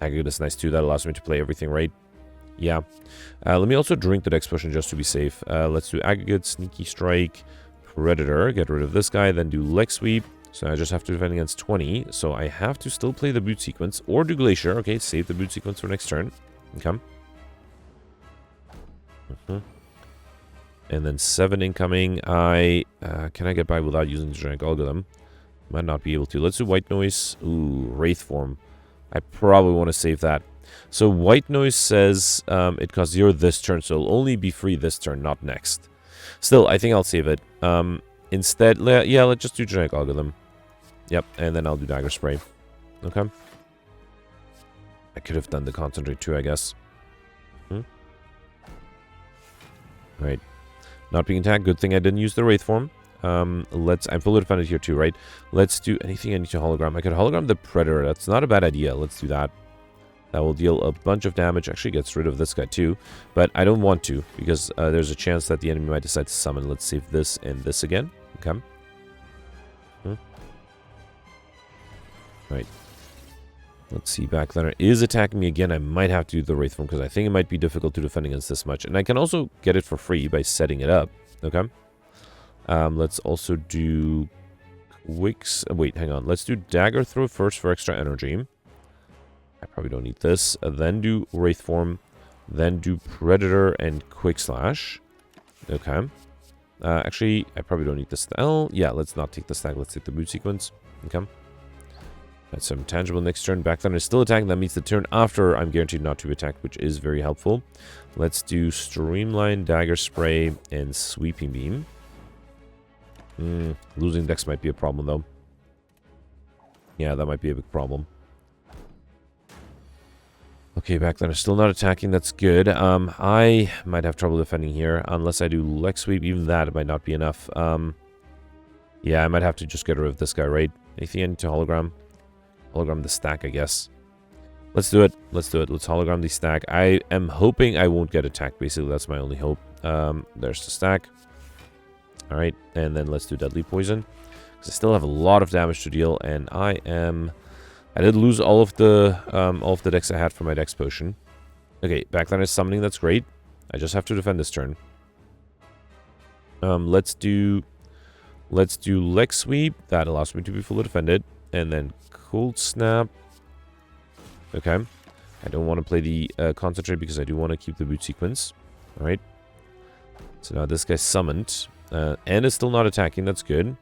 Aggregate is nice too. That allows me to play everything right. Yeah. Let me also drink the dex potion just to be safe. Let's do aggregate, sneaky strike, predator. Get rid of this guy. Then do leg sweep. So I just have to defend against 20. So I have to still play the boot sequence. Or do glacier. Okay, save the boot sequence for next turn. Okay. And then 7 incoming. Can I get by without using the giant algorithm? Might not be able to. Let's do white noise. Ooh, Wraith Form. I probably want to save that. So white noise says it costs 0 this turn, so it'll only be free this turn, not next. Still, I think I'll save it. Instead, yeah, let's just do giant algorithm. Yep, and then I'll do dagger spray. Okay. I could have done the concentrate too, I guess. Right. Not being attacked. Good thing I didn't use the Wraith Form. I'm fully defended here too, right? Let's do anything I need to hologram. I could hologram the Predator. That's not a bad idea. Let's do that. That will deal a bunch of damage. Actually gets rid of this guy too. But I don't want to because there's a chance that the enemy might decide to summon. Let's save this and this again. Okay. Right. Let's see. Backlander is attacking me again. I might have to do the Wraith Form because I think it might be difficult to defend against this much. And I can also get it for free by setting it up. Okay. Let's also do Quicks. Wait, hang on. Let's do Dagger Throw first for extra energy. I probably don't need this. Then do Wraith Form. Then do Predator and Quick Slash. Okay. Actually, I probably don't need this. Oh, yeah, let's not take the stack. Let's take the boot sequence. Okay. That's some tangible next turn. Backlander is still attacking. That means the turn after I'm guaranteed not to be attacked, which is very helpful. Let's do Streamline, Dagger Spray, and Sweeping Beam. Losing dex might be a problem, though. Yeah, that might be a big problem. Okay, Backlander still not attacking. That's good. I might have trouble defending here. Unless I do Leg Sweep. Even that, it might not be enough. Yeah, I might have to just get rid of this guy, right? Anything I need to hologram? Hologram the stack, I guess. Let's do it. Let's do it. Let's hologram the stack. I am hoping I won't get attacked, basically. That's my only hope. There's the stack. Alright, and then let's do Deadly Poison. Because I still have a lot of damage to deal, and I did lose all of the dex I had for my dex potion. Okay, Backlander is summoning, that's great. I just have to defend this turn. Let's do Leg Sweep. That allows me to be fully defended. And then Cold Snap. Okay. I don't want to play the Concentrate because I do want to keep the boot sequence. Alright. So now this guy's summoned. And is still not attacking. That's good.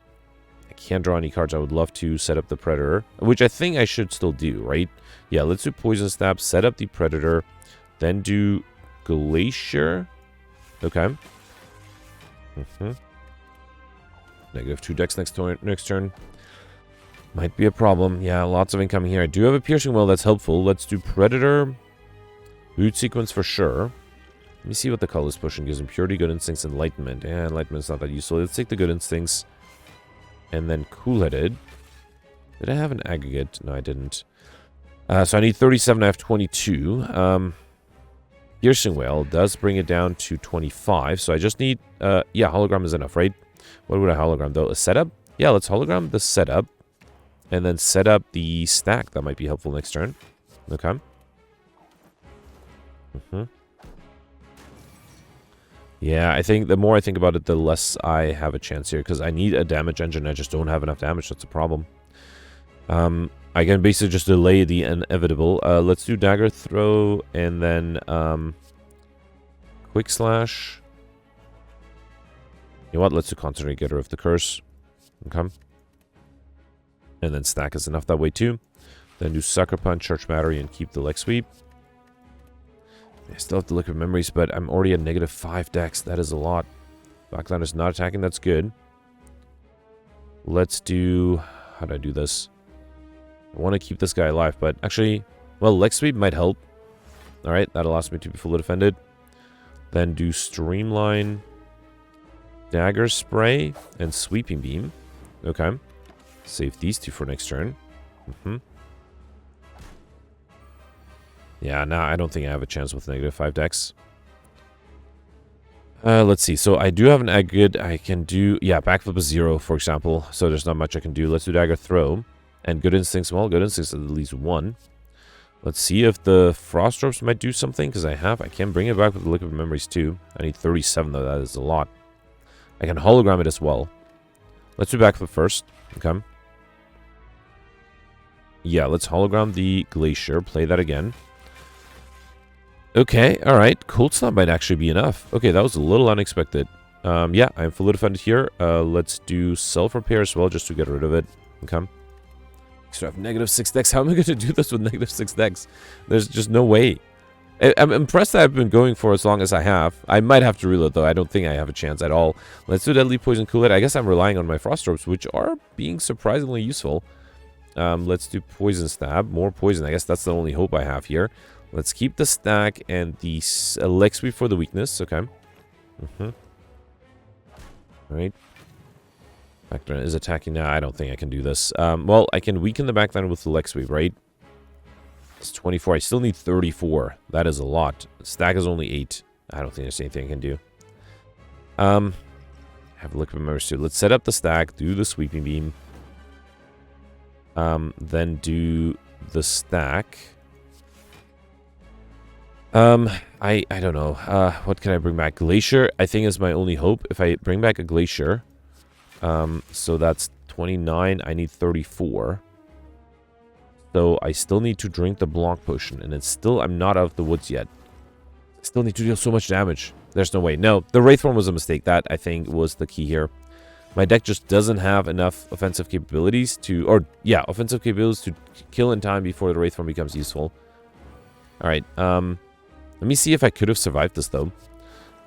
I can't draw any cards. I would love to set up the Predator. Which I think I should still do, right? Yeah, let's do Poison Stab. Set up the Predator. Then do Glacier. Okay. -2 dex next turn. Might be a problem. Yeah, lots of incoming here. I do have a Piercing Well. That's helpful. Let's do Predator. Boot Sequence for sure. Let me see what the colorless potion gives him. Purity, Good Instincts, Enlightenment. Yeah, Enlightenment's not that useful. Let's take the Good Instincts. And then Cool-Headed. Did I have an aggregate? No, I didn't. So I need 37. I have 22. Piercing Well does bring it down to 25. So I just need... yeah, hologram is enough, right? What would I hologram, though? A setup? Yeah, let's hologram the setup. And then set up the stack. That might be helpful next turn. Okay. Yeah, I think the more I think about it, the less I have a chance here. Because I need a damage engine. I just don't have enough damage. That's a problem. I can basically just delay the inevitable. Let's do Dagger Throw. And then Quick Slash. You know what? Let's do Concentrate, get rid of the curse. Okay. And then stack is enough that way too. Then do Sucker Punch, Charge Battery, and keep the Leg Sweep. I still have the Liquid Memories, but I'm already at -5 dex. That is a lot. Backlander's not attacking. That's good. Let's do... How do I do this? I want to keep this guy alive, but actually... Well, Leg Sweep might help. Alright, that allows me to be fully defended. Then do Streamline, Dagger Spray, and Sweeping Beam. Okay. Save these two for next turn. Yeah, nah, I don't think I have a chance with -5 dex. Let's see. So I do have an aggregate. I can do... Yeah, backflip is 0, for example. So there's not much I can do. Let's do dagger throw. And good instincts. Well, good instincts at least 1. Let's see if the frost orbs might do something. Because I can bring it back with the liquid memories too. I need 37 though. That is a lot. I can hologram it as well. Let's do backflip first. Okay. Yeah, let's hologram the glacier. Play that again. Okay, alright. Cold Snap might actually be enough. Okay, that was a little unexpected. Yeah, I'm fully defended here. Let's do self-repair as well, just to get rid of it. Okay. So I have -6 dex. How am I going to do this with -6 dex? There's just no way. I'm impressed that I've been going for as long as I have. I might have to reload, though. I don't think I have a chance at all. Let's do Deadly Poison Cool It. I guess I'm relying on my Frost Orbs, which are being surprisingly useful. Let's do Poison Stab. More poison. I guess that's the only hope I have here. Let's keep the stack and the leg sweep for the weakness. Okay. Alright. Backline is attacking now. I don't think I can do this. Well, I can weaken the backline with the leg sweep, right? It's 24. I still need 34. That is a lot. Stack is only 8. I don't think there's anything I can do. Have a look at my memories too. Let's set up the stack. Do the sweeping beam. Then do the stack. I don't know. What can I bring back? Glacier, I think, is my only hope. If I bring back a Glacier, so that's 29. I need 34. So I still need to drink the block potion, and it's still, I'm not out of the woods yet. I still need to deal so much damage. There's no way. No, the Wraith Form was a mistake. That, I think, was the key here. My deck just doesn't have enough offensive capabilities to, offensive capabilities to kill in time before the Wraith Form becomes useful. Alright, let me see if I could have survived this, though.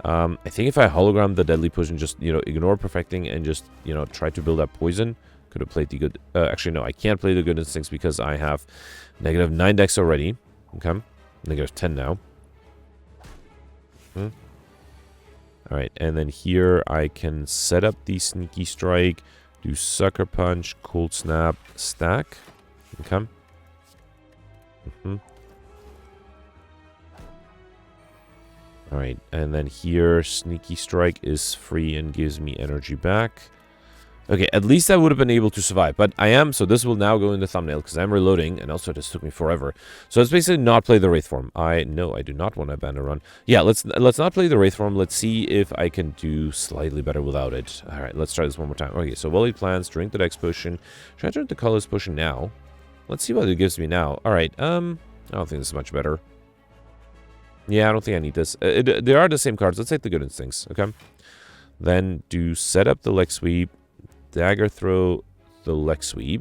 I think if I hologram the Deadly Poison, just, ignore perfecting and just, try to build up poison, could have played the good... actually, no, I can't play the good instincts because I have -9 dex already. Okay, -10 now. Alright, and then here I can set up the Sneaky Strike, do Sucker Punch, Cold Snap, stack. Okay. Alright, and then here, Sneaky Strike is free and gives me energy back. Okay, at least I would have been able to survive, but I am, so this will now go in the thumbnail, because I'm reloading, and also this took me forever. So let's basically not play the Wraith Form. No, I do not want to abandon run. Yeah, let's not play the Wraith Form. Let's see if I can do slightly better without it. Alright, let's try this one more time. Okay, so Wally plans, drink the Dex Potion. Should I drink the Colorless Potion now? Let's see what it gives me now. Alright, I don't think this is much better. Yeah, I don't think I need this. They are the same cards. Let's take the Good Instincts, okay? Then do set up the leg sweep. Dagger throw the leg sweep.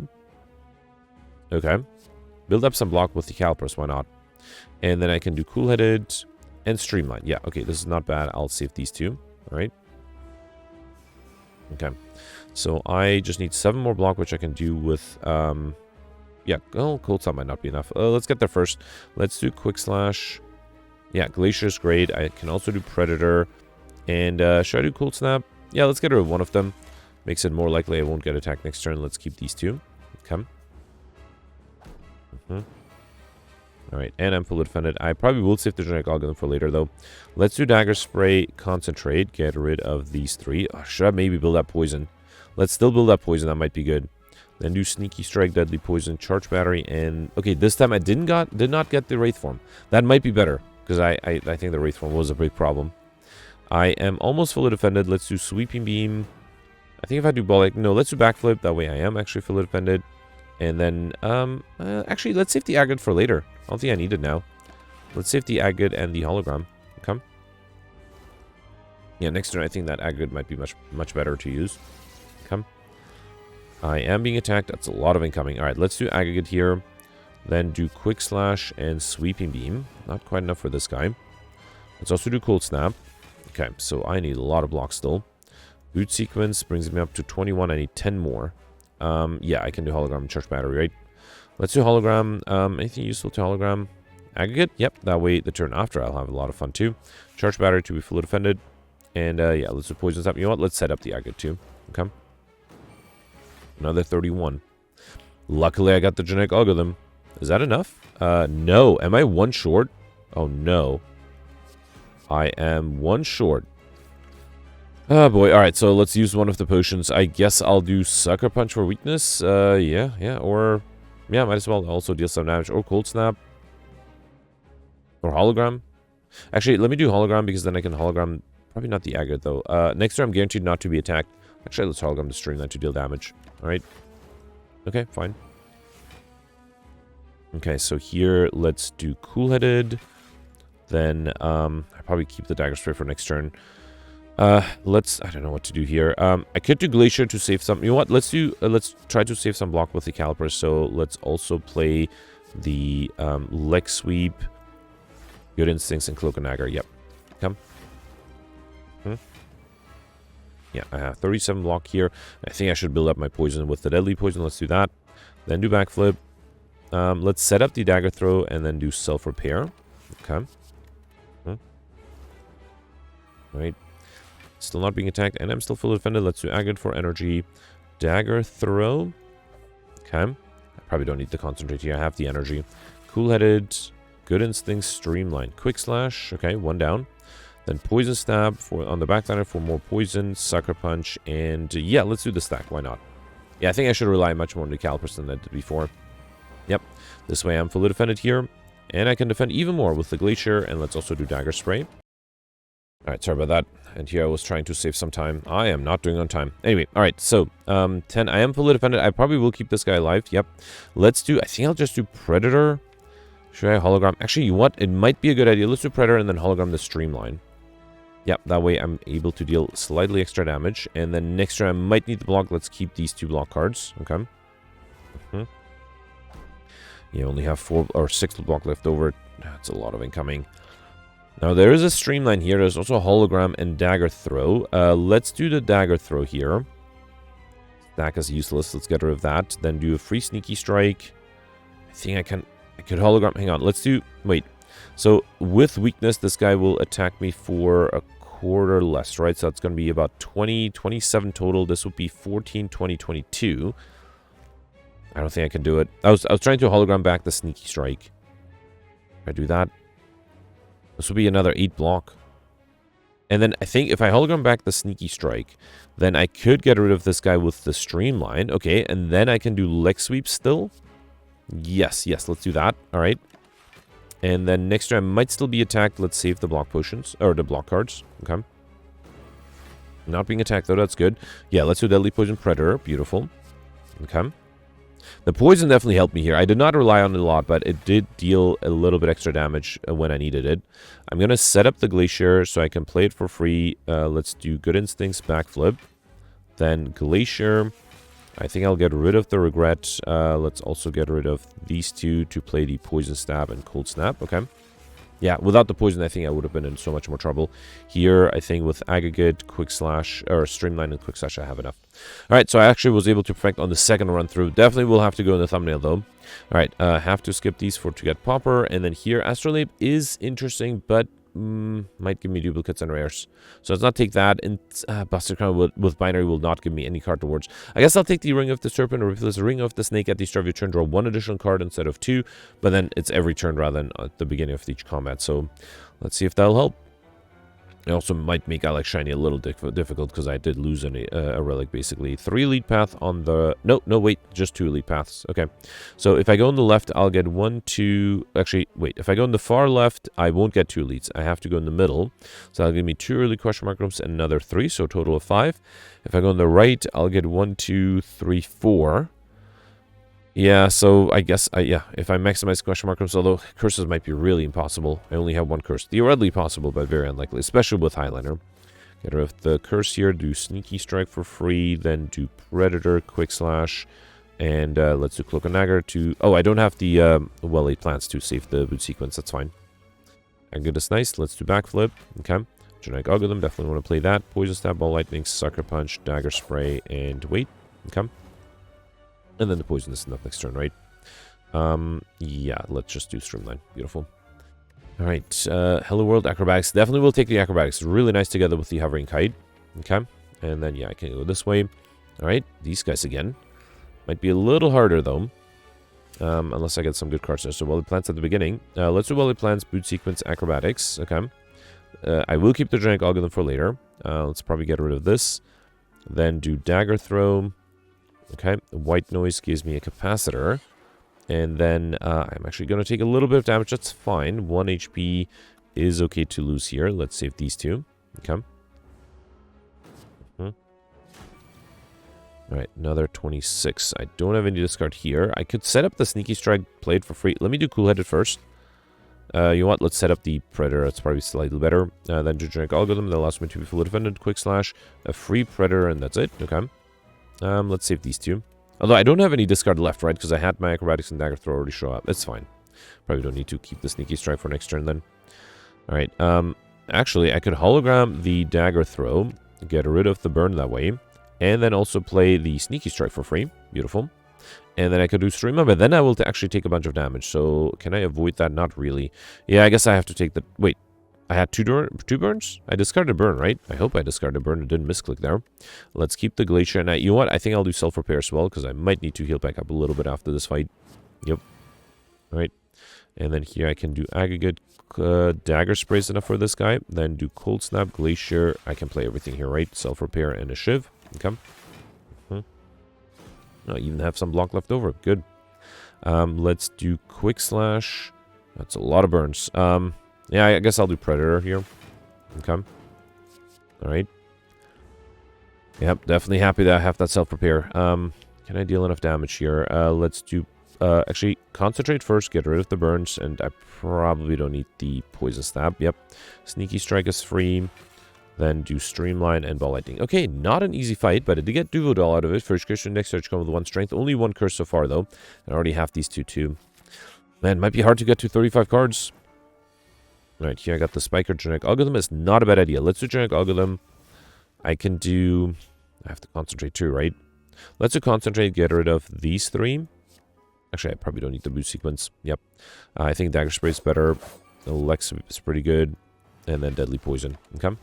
Okay. Build up some block with the calipers, why not? And then I can do cool-headed and streamline. Yeah, okay, this is not bad. I'll save these two. Alright. Okay. So I just need 7 more block, which I can do with yeah, oh, Cold Snap might not be enough. Let's get there first. Let's do Quick Slash. Yeah, Glacier is great. I can also do Predator. And should I do Cold Snap? Yeah, let's get rid of one of them. Makes it more likely I won't get attacked next turn. Let's keep these two. Come. Alright, and I'm fully defended. I probably will save the Genetic Algorithm for later, though. Let's do Dagger Spray, Concentrate. Get rid of these 3. Oh, should I maybe build up Poison? Let's still build up Poison. That might be good. Then do Sneaky Strike, Deadly Poison, Charge Battery, and... Okay, this time I did not get the Wraith Form. That might be better, because I think the Wraith Form was a big problem. I am almost fully defended. Let's do Sweeping Beam. I think if I do Ball... No, let's do Backflip. That way I am actually fully defended. And then, actually, let's save the Agate for later. I don't think I need it now. Let's save the Agate and the Hologram. Okay. Yeah, next turn I think that Agate might be much better to use. Okay. I am being attacked. That's a lot of incoming. Alright, let's do Aggregate here. Then do Quick Slash and Sweeping Beam. Not quite enough for this guy. Let's also do Cold Snap. Okay, so I need a lot of blocks still. Boot Sequence brings me up to 21. I need 10 more. Yeah, I can do Hologram and Charge Battery, right? Let's do Hologram. Anything useful to Hologram? Aggregate? Yep, that way the turn after I'll have a lot of fun too. Charge Battery to be fully defended. And yeah, let's do Poison Snap. You know what? Let's set up the Aggregate too. Okay. Another 31. Luckily, I got the Genetic Algorithm. Is that enough? No. Am I one short? Oh, no. I am one short. Oh, boy. All right, so let's use one of the potions. I guess I'll do Sucker Punch for weakness. Yeah. Or, yeah, might as well also deal some damage. Or Cold Snap. Or Hologram. Actually, let me do Hologram because then I can Hologram. Probably not the Agate, though. Next turn, I'm guaranteed not to be attacked. Actually, let's Hologram the Streamline to deal damage. All right. Okay, fine. Okay, so here, let's do Cool-Headed. Then, I'll probably keep the Dagger Spray for next turn. I don't know what to do here. I could do Glacier to save some. You know what? Let's try to save some block with the Caliper. So let's also play the Leg Sweep, Good Instincts, and Cloak and Dagger. Yep. Come. Yeah, I have 37 block here. I think I should build up my poison with the Deadly Poison. Let's do that. Then do Backflip. Let's set up the Dagger Throw and then do Self-Repair. Okay. Right. Still not being attacked, and I'm still fully defended. Let's do Agate for energy. Dagger Throw. Okay. I probably don't need to concentrate here. I have the energy. Cool-Headed. Good Instincts. Streamline. Quick Slash. Okay, one down. Then Poison Stab on the backliner for more poison. Sucker Punch. And yeah, let's do the stack. Why not? Yeah, I think I should rely much more on the Calipers than I did before. Yep. This way I'm fully defended here. And I can defend even more with the Glacier. And let's also do Dagger Spray. Alright, sorry about that. And here I was trying to save some time. I am not doing on time. Anyway, alright, so 10. I am fully defended. I probably will keep this guy alive. Yep. Let's do, I think I'll just do Predator. Should I Hologram? Actually, you know what? It might be a good idea. Let's do Predator and then Hologram the Streamline. Yep, that way I'm able to deal slightly extra damage. And then next turn I might need the block. Let's keep these 2 block cards. Okay. You only have 4 or 6 block left over. That's a lot of incoming. Now, there is a Streamline here. There's also a Hologram and Dagger Throw. Let's do the Dagger Throw here. Stack is useless. Let's get rid of that. Then do a free Sneaky Strike. I think I could Hologram. Hang on. Let's do... Wait. So, with weakness, this guy will attack me for a quarter less, right? So, that's going to be about 20, 27 total. This would be 14, 20, 22. I don't think I can do it. I was trying to Hologram back the Sneaky Strike. If I do that... This will be another 8 block. And then I think if I Hologram back the Sneaky Strike, then I could get rid of this guy with the Streamline. Okay, and then I can do Leg Sweep still. Yes, let's do that. All right. And then next turn I might still be attacked. Let's save the block potions, or the block cards. Okay. Not being attacked though, that's good. Yeah, let's do Deadly Poison Predator. Beautiful. Okay. The poison definitely helped me here. I did not rely on it a lot, but it did deal a little bit extra damage when I needed it. I'm going to set up the Glacier so I can play it for free. Let's do Good Instincts, Backflip. Then Glacier. I think I'll get rid of the Regret. Let's also get rid of these 2 to play the Poison Stab and Cold Snap. Okay. Yeah, without the poison, I think I would have been in so much more trouble. Here, I think with Aggregate, Quick Slash, or Streamline and Quick Slash, I have enough. Alright, so I actually was able to perfect on the second run through. Definitely will have to go in the thumbnail, though. Alright, have to skip these to get Popper. And then here, Astrolabe is interesting, but might give me duplicates and rares. So let's not take that. And Buster Crown with Binary will not give me any card rewards. I guess I'll take the Ring of the Serpent or replace the Ring of the Snake at the start of your turn. Draw 1 additional card instead of 2. But then it's every turn rather than at the beginning of each combat. So let's see if that'll help. It also might make Alex Shiny a little difficult because I did lose a relic, basically. 3 elite path on the... No, wait. Just 2 elite paths. Okay. So if I go on the left, I'll get 1, 2... Actually, wait. If I go on the far left, I won't get 2 elites. I have to go in the middle. So that'll give me 2 early question mark rooms and another 3. So a total of 5. If I go on the right, I'll get 1, 2, 3, 4. Yeah, so I guess, if I maximize question mark rooms, although curses might be really impossible. I only have 1 curse. Theoretically possible, but very unlikely, especially with Highliner. Get rid of the curse here, do Sneaky Strike for free, then do Predator, Quick Slash, and let's do Cloak and Dagger to... Oh, I don't have the well-laid plans to save the boot sequence, that's fine. Aggregate is nice, let's do Backflip, okay. Genetic Algorithm, definitely want to play that. Poison Stab, Ball Lightning, Sucker Punch, Dagger Spray, and wait, okay. And then the poison is enough next turn, right? Yeah, let's just do Streamline. Beautiful. All right. Hello World Acrobatics. Definitely will take the Acrobatics. Really nice together with the Hovering Kite. Okay. And then, yeah, I can go this way. All right. These guys again. Might be a little harder, though. Unless I get some good cards there. So Wily Plants at the beginning. Let's do Wily Plants, Boot Sequence, Acrobatics. Okay. I will keep the Genetic Algorithm for later. Let's probably get rid of this. Then do Dagger Throw. Okay. White Noise gives me a Capacitor. And then I'm actually going to take a little bit of damage. That's fine. 1 HP is okay to lose here. Let's save these two. Okay. Alright, another 26. I don't have any discard here. I could set up the Sneaky Strike, play it for free. Let me do Cool-Headed first. You know what? Let's set up the Predator. It's probably slightly better. Then do Genetic Algorithm. That allows me to be fully defended. Quick Slash. A free Predator, and that's it. Okay. Let's save these two. Although I don't have any discard left, right? Because I had my Acrobatics and Dagger Throw already show up. It's fine. Probably don't need to keep the Sneaky Strike for next turn then. Alright. Actually, I could hologram the Dagger Throw. Get rid of the burn that way. And then also play the Sneaky Strike for free. Beautiful. And then I could do Stream Up, but then I will actually take a bunch of damage. So, can I avoid that? Not really. Yeah, I guess I have to take the... Wait. I had two burns? I discarded burn, right? I hope I discarded burn. It didn't misclick there. Let's keep the Glacier. And you know what? I think I'll do Self-Repair as well, because I might need to heal back up a little bit after this fight. Yep. Alright. And then here I can do Aggregate. Dagger Spray's enough for this guy. Then do Cold Snap, Glacier. I can play everything here, right? Self-Repair and a Shiv. Okay. I even have some block left over. Good. Let's do Quick Slash. That's a lot of burns. Yeah, I guess I'll do Predator here. Okay. Alright. Yep, definitely happy that I have that self-repair. Can I deal enough damage here? Let's do... actually, Concentrate first, get rid of the burns, and I probably don't need the Poison Stab. Yep. Sneaky Strike is free. Then do Streamline and Ball Lightning. Okay, not an easy fight, but I did get Duvo Doll out of it. First curse, next search come with 1 strength. Only 1 curse so far, though. I already have these two, too. Man, might be hard to get to 35 cards. Alright, here I got the Spiker Genetic Algorithm. It's not a bad idea. Let's do Genetic Algorithm. I can do... I have to Concentrate too, right? Let's do Concentrate, get rid of these 3. Actually, I probably don't need the Boost Sequence. Yep. I think Dagger Spray is better. Lex is pretty good. And then Deadly Poison. Okay.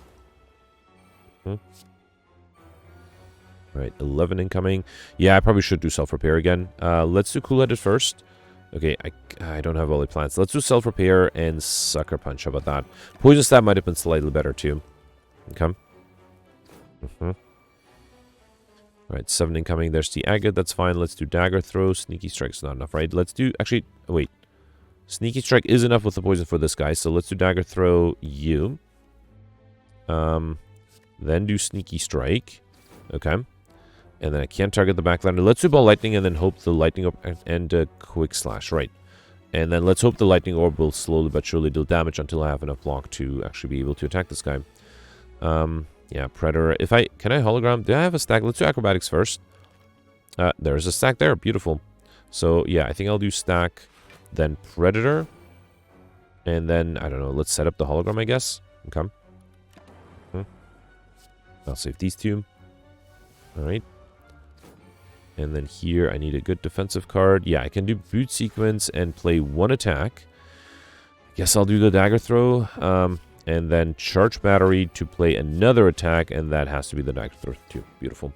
Alright, 11 incoming. Yeah, I probably should do Self-Repair again. Let's do Cool-Headed first. Okay, I don't have all the plants. Let's do Self-Repair and Sucker Punch. How about that? Poison Stab might have been slightly better, too. Okay. Alright, 7 incoming. There's the Agate. That's fine. Let's do Dagger Throw. Sneaky Strike's not enough, right? Let's do... Actually, wait. Sneaky Strike is enough with the poison for this guy. So let's do Dagger Throw you. Then do Sneaky Strike. Okay. And then I can't target the Backlander. Let's do Ball Lightning and then hope the Lightning Orb and Quick Slash. Right. And then let's hope the Lightning Orb will slowly but surely deal damage until I have enough block to actually be able to attack this guy. Yeah, Predator. Can I hologram? Do I have a stack? Let's do Acrobatics first. There's a stack there. Beautiful. So, yeah, I think I'll do stack, then Predator. And then, I don't know, let's set up the hologram, I guess. Okay. I'll save these two. Alright. And then here, I need a good defensive card. Yeah, I can do Boot Sequence and play 1 attack. Guess I'll do the Dagger Throw. And then Charge Battery to play another attack, and that has to be the Dagger Throw too. Beautiful.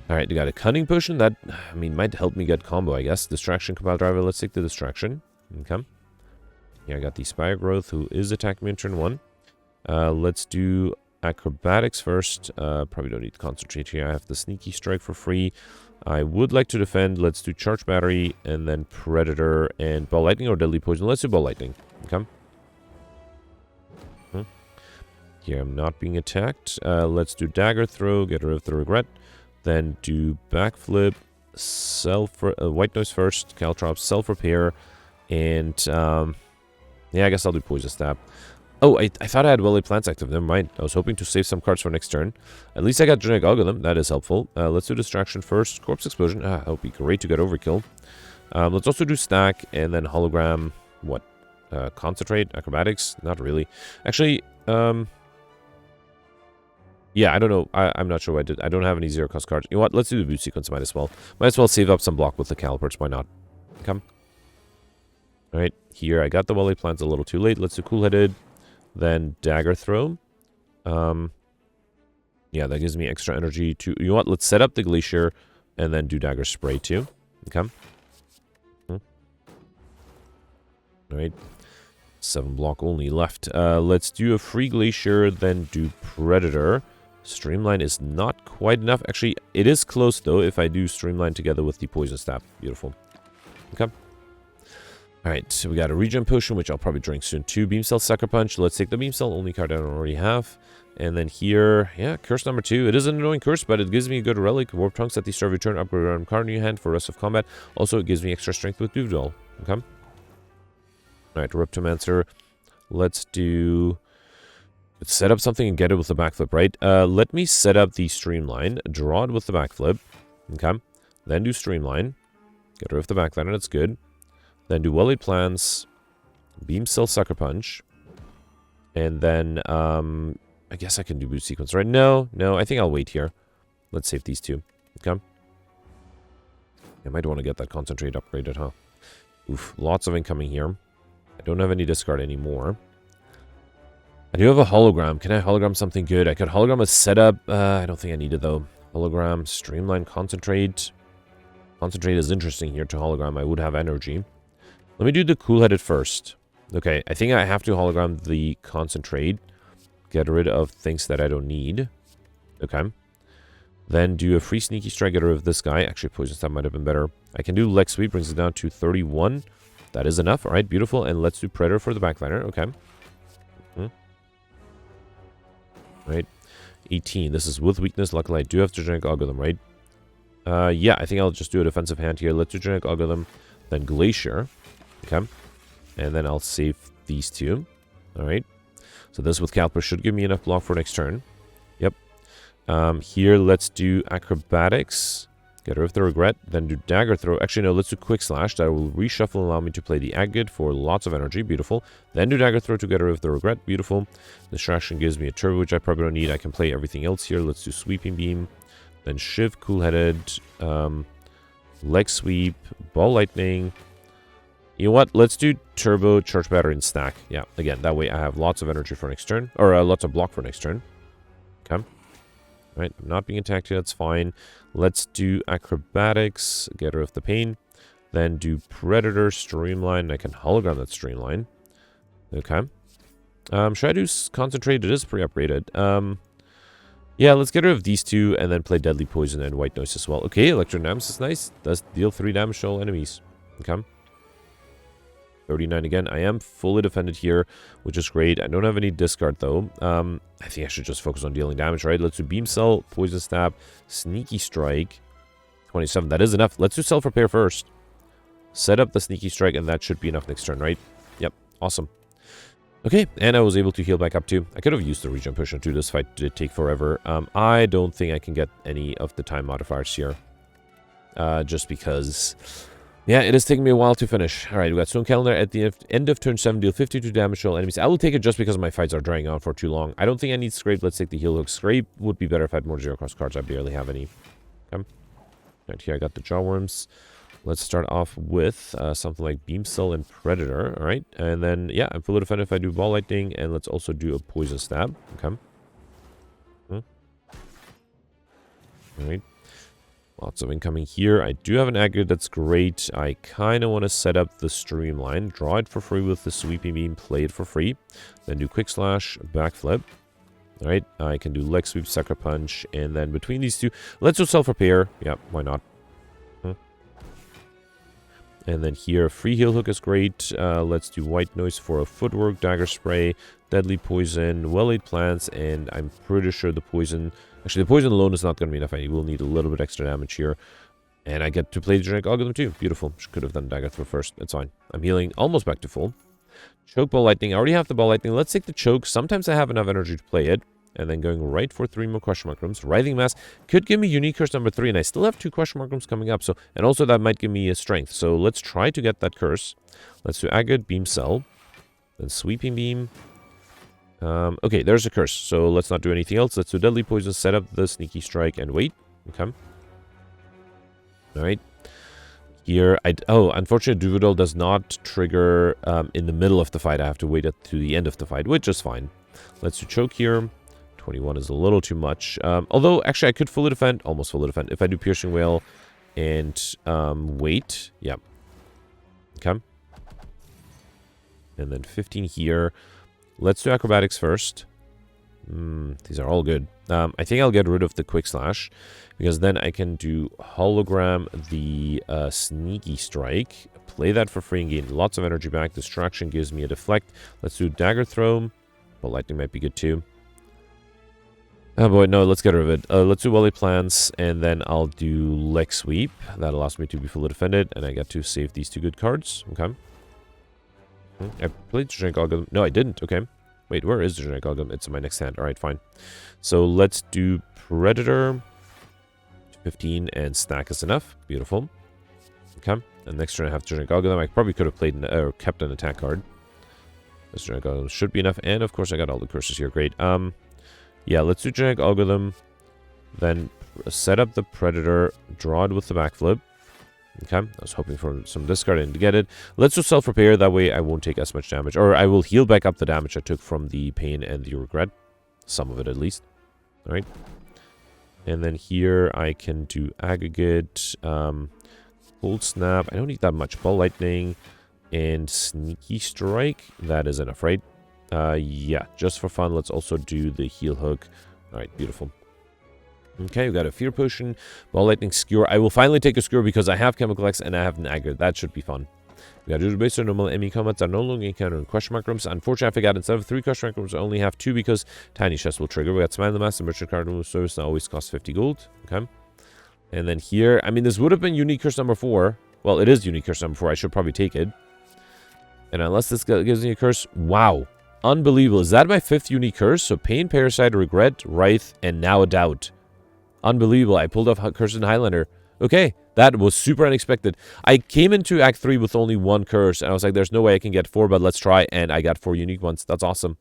Alright, we got a Cunning Potion. That, I mean, might help me get combo, I guess. Distraction, Compile Driver. Let's take the Distraction. Okay. Yeah, I got the Spire Growth, who is attacking me in turn 1. Let's do Acrobatics first. Probably don't need to Concentrate here. I have the Sneaky Strike for free. I would like to defend. Let's do Charge Battery and then Predator and Ball Lightning or Deadly Poison. Let's do Ball Lightning. Okay. Here I'm not being attacked. Let's do Dagger Throw. Get rid of the Regret. Then do Backflip. White Noise first. Caltrops. Self-Repair. And yeah, I guess I'll do Poison Stab. Oh, I thought I had Wily Plants active. Never mind. I was hoping to save some cards for next turn. At least I got Genetic Algorithm. That is helpful. Let's do Distraction first. Corpse Explosion. That would be great to get Overkill. Let's also do Stack and then Hologram. What? Concentrate? Acrobatics? Not really. Actually, yeah, I don't know. I'm not sure what I did. I don't have any 0-cost cards. You know what? Let's do the Boot Sequence. Might as well. Might as well save up some block with the Calipers. Why not? Come. Alright. Here, I got the Wily Plants a little too late. Let's do Cool-Headed. Then Dagger Throw. Yeah, that gives me extra energy to... You know what? Let's set up the Glacier and then do Dagger Spray too. Okay. Alright. 7 block only left. Let's do a free Glacier, then do Predator. Streamline is not quite enough. Actually, it is close, though, if I do Streamline together with the Poison Stab. Beautiful. Okay. Alright, so we got a Regen Potion, which I'll probably drink soon, too. Beam Cell, Sucker Punch. Let's take the Beam Cell, only card I don't already have. And then here, yeah, Curse number 2. It is an annoying curse, but it gives me a good relic. Warp Trunks at the start of your turn, upgrade random card in your hand for rest of combat. Also, it gives me extra strength with Doodle. Okay. Alright, Reptomancer. Let's do... Let's set up something and get it with the backflip, right? Let me set up the Streamline. Draw it with the backflip. Okay. Then do Streamline. Get rid of the backliner, that's good. Then do Well-Laid Plans. Beam Cell, Sucker Punch. And then, I guess I can do Boost Sequence, right? No, I think I'll wait here. Let's save these two. Okay. I might want to get that Concentrate upgraded, huh? Oof, lots of incoming here. I don't have any discard anymore. I do have a hologram. Can I hologram something good? I could hologram a setup. I don't think I need it, though. Hologram, Streamline, Concentrate. Concentrate is interesting here to hologram. I would have energy. Let me do the Cool-Headed first. Okay, I think I have to hologram the Concentrate. Get rid of things that I don't need. Okay. Then do a free Sneaky Strike. Get rid of this guy. Actually, Poison Stab might have been better. I can do Leg Sweep. Brings it down to 31. That is enough. All right, beautiful. And let's do Predator for the backliner. Okay. Right. 18. This is with weakness. Luckily, I do have to Genetic Algorithm, right? Yeah, I think I'll just do a defensive hand here. Let's do Genetic Algorithm. Then Glacier. Okay. And then I'll save these two. All right. So this with Calper should give me enough block for next turn. Yep. Here, let's do Acrobatics. Get rid of the Regret. Then do Dagger Throw. Actually, no, let's do Quick Slash. That will reshuffle and allow me to play the Agate for lots of energy. Beautiful. Then do Dagger Throw to get rid of the Regret. Beautiful. Distraction gives me a Turbo, which I probably don't need. I can play everything else here. Let's do Sweeping Beam. Then Shiv, Cool-Headed. Leg Sweep. Ball Lightning. You know what? Let's do Turbo, Charge Battery, and Stack. Yeah, again, that way I have lots of energy for next turn. Or lots of block for next turn. Okay. Alright, I'm not being attacked here. That's fine. Let's do Acrobatics. Get rid of the pain. Then do Predator, Streamline. I can hologram that Streamline. Okay. Should I do Concentrate? It is pre-upgraded. Yeah, let's get rid of these two and then play Deadly Poison and White Noise as well. Okay, Electrodynamics is nice. Does deal 3 damage to all enemies. Okay. 39 again. I am fully defended here, which is great. I don't have any discard, though. I think I should just focus on dealing damage, right? Let's do Beam Cell, Poison Stab, Sneaky Strike. 27. That is enough. Let's do Self-Repair first. Set up the Sneaky Strike, and that should be enough next turn, right? Yep. Awesome. Okay, and I was able to heal back up, too. I could have used the Regen Potion, too. This fight did take forever. I don't think I can get any of the time modifiers here. Just because... Yeah, it has taken me a while to finish. Alright, we got Stone Calendar at the end of turn 7, deal 52 damage to all enemies. I will take it just because my fights are dragging on for too long. I don't think I need Scrape. Let's take the Heal Hook. Scrape would be better if I had more zero-cost cards. I barely have any. Okay. Right here, I got the Jawworms. Let's start off with something like Beam Cell and Predator. Alright, and then, yeah, I'm fully defended if I do Ball Lightning, and let's also do a Poison Stab. Okay. Alright. Lots of incoming here. I do have an Agate, that's great. I kind of want to set up the Streamline. Draw it for free with the Sweeping Beam. Play it for free. Then do Quick Slash, Backflip. Alright, I can do Leg Sweep, Sucker Punch. And then between these two, let's do Self-Repair. Yeah, why not? And then here, Free Heal Hook is great. Let's do White Noise for a Footwork, Dagger Spray, Deadly Poison, Well-Laid Plants, and I'm pretty sure the Poison... Actually, the Poison alone is not going to be enough. I will need a little bit extra damage here. And I get to play the Genetic Algorithm too. Beautiful. Could have done Dagger Throw first. It's fine. I'm healing almost back to full. Choke, Ball Lightning. I already have the Ball Lightning. Let's take the Choke. Sometimes I have enough energy to play it. And then going right for 3 more question mark rooms. Writhing Mass could give me Unique Curse number 3. And I still have 2 question mark rooms coming up. So, and also that might give me a Strength. So let's try to get that curse. Let's do Agate, Beam Cell. Then Sweeping Beam. Okay, there's a curse, so let's not do anything else. Let's do Deadly Poison, set up the Sneaky Strike, and wait. Okay. Alright. Here, unfortunately, Duvidal does not trigger in the middle of the fight. I have to wait to the end of the fight, which is fine. Let's do Choke here. 21 is a little too much. Although, actually, I could fully defend, almost fully defend, if I do Piercing Wail and wait. Yeah. Okay. And then 15 here. Let's do acrobatics first. These are all good. I think I'll get rid of the quick slash, because then I can do hologram the sneaky strike, play that for free and gain lots of energy back. Distraction gives me a deflect. Let's do dagger throw, but lightning might be good too. Oh boy, no, let's get rid of it. Let's do Wally Plants, and then I'll do Leg Sweep. That allows me to be fully defended, and I get to save these 2 good cards. Okay. I played Drink Algorithm. No, I didn't. Okay. Wait, where is the Drink Algorithm? It's in my next hand. Alright, fine. So let's do Predator. 15 and stack is enough. Beautiful. Okay. And next turn I have Drink Algorithm. I probably could have played or kept an attack card. This Drink Algorithm should be enough. And of course I got all the curses here. Great. Yeah, let's do Drink Algorithm. Then set up the Predator. Draw it with the backflip. Okay, I was hoping for some discard and to get it. Let's do self-repair, that way I won't take as much damage. Or I will heal back up the damage I took from the pain and the regret. Some of it at least. Alright. And then here I can do aggregate, cold snap. I don't need that much. Ball lightning and sneaky strike. That is enough, right? Yeah, just for fun, let's also do the heal hook. Alright, beautiful. Okay, we got a Fear Potion, Ball Lightning, Skewer. I will finally take a Skewer because I have Chemical X and I have an Aggregate. That should be fun. We got to do the base normal enemy combats are no longer encountered in question mark rooms. Unfortunately, I forgot instead of 3 question mark rooms, I only have 2 because Tiny Chest will trigger. We got Smile the Master, Merchant Card Room Service that always costs 50 gold. Okay. And then here, I mean, this would have been Unique Curse number 4. Well, it is Unique Curse number 4. I should probably take it. And unless this gives me a curse, wow. Unbelievable. Is that my 5th Unique Curse? So Pain, Parasite, Regret, Wraith, and now a Doubt. Unbelievable. I pulled off Curse in Highlander. Okay, that was super unexpected. I came into Act 3 with only 1 curse, and I was like, there's no way I can get 4, but let's try, and I got 4 unique ones. That's awesome.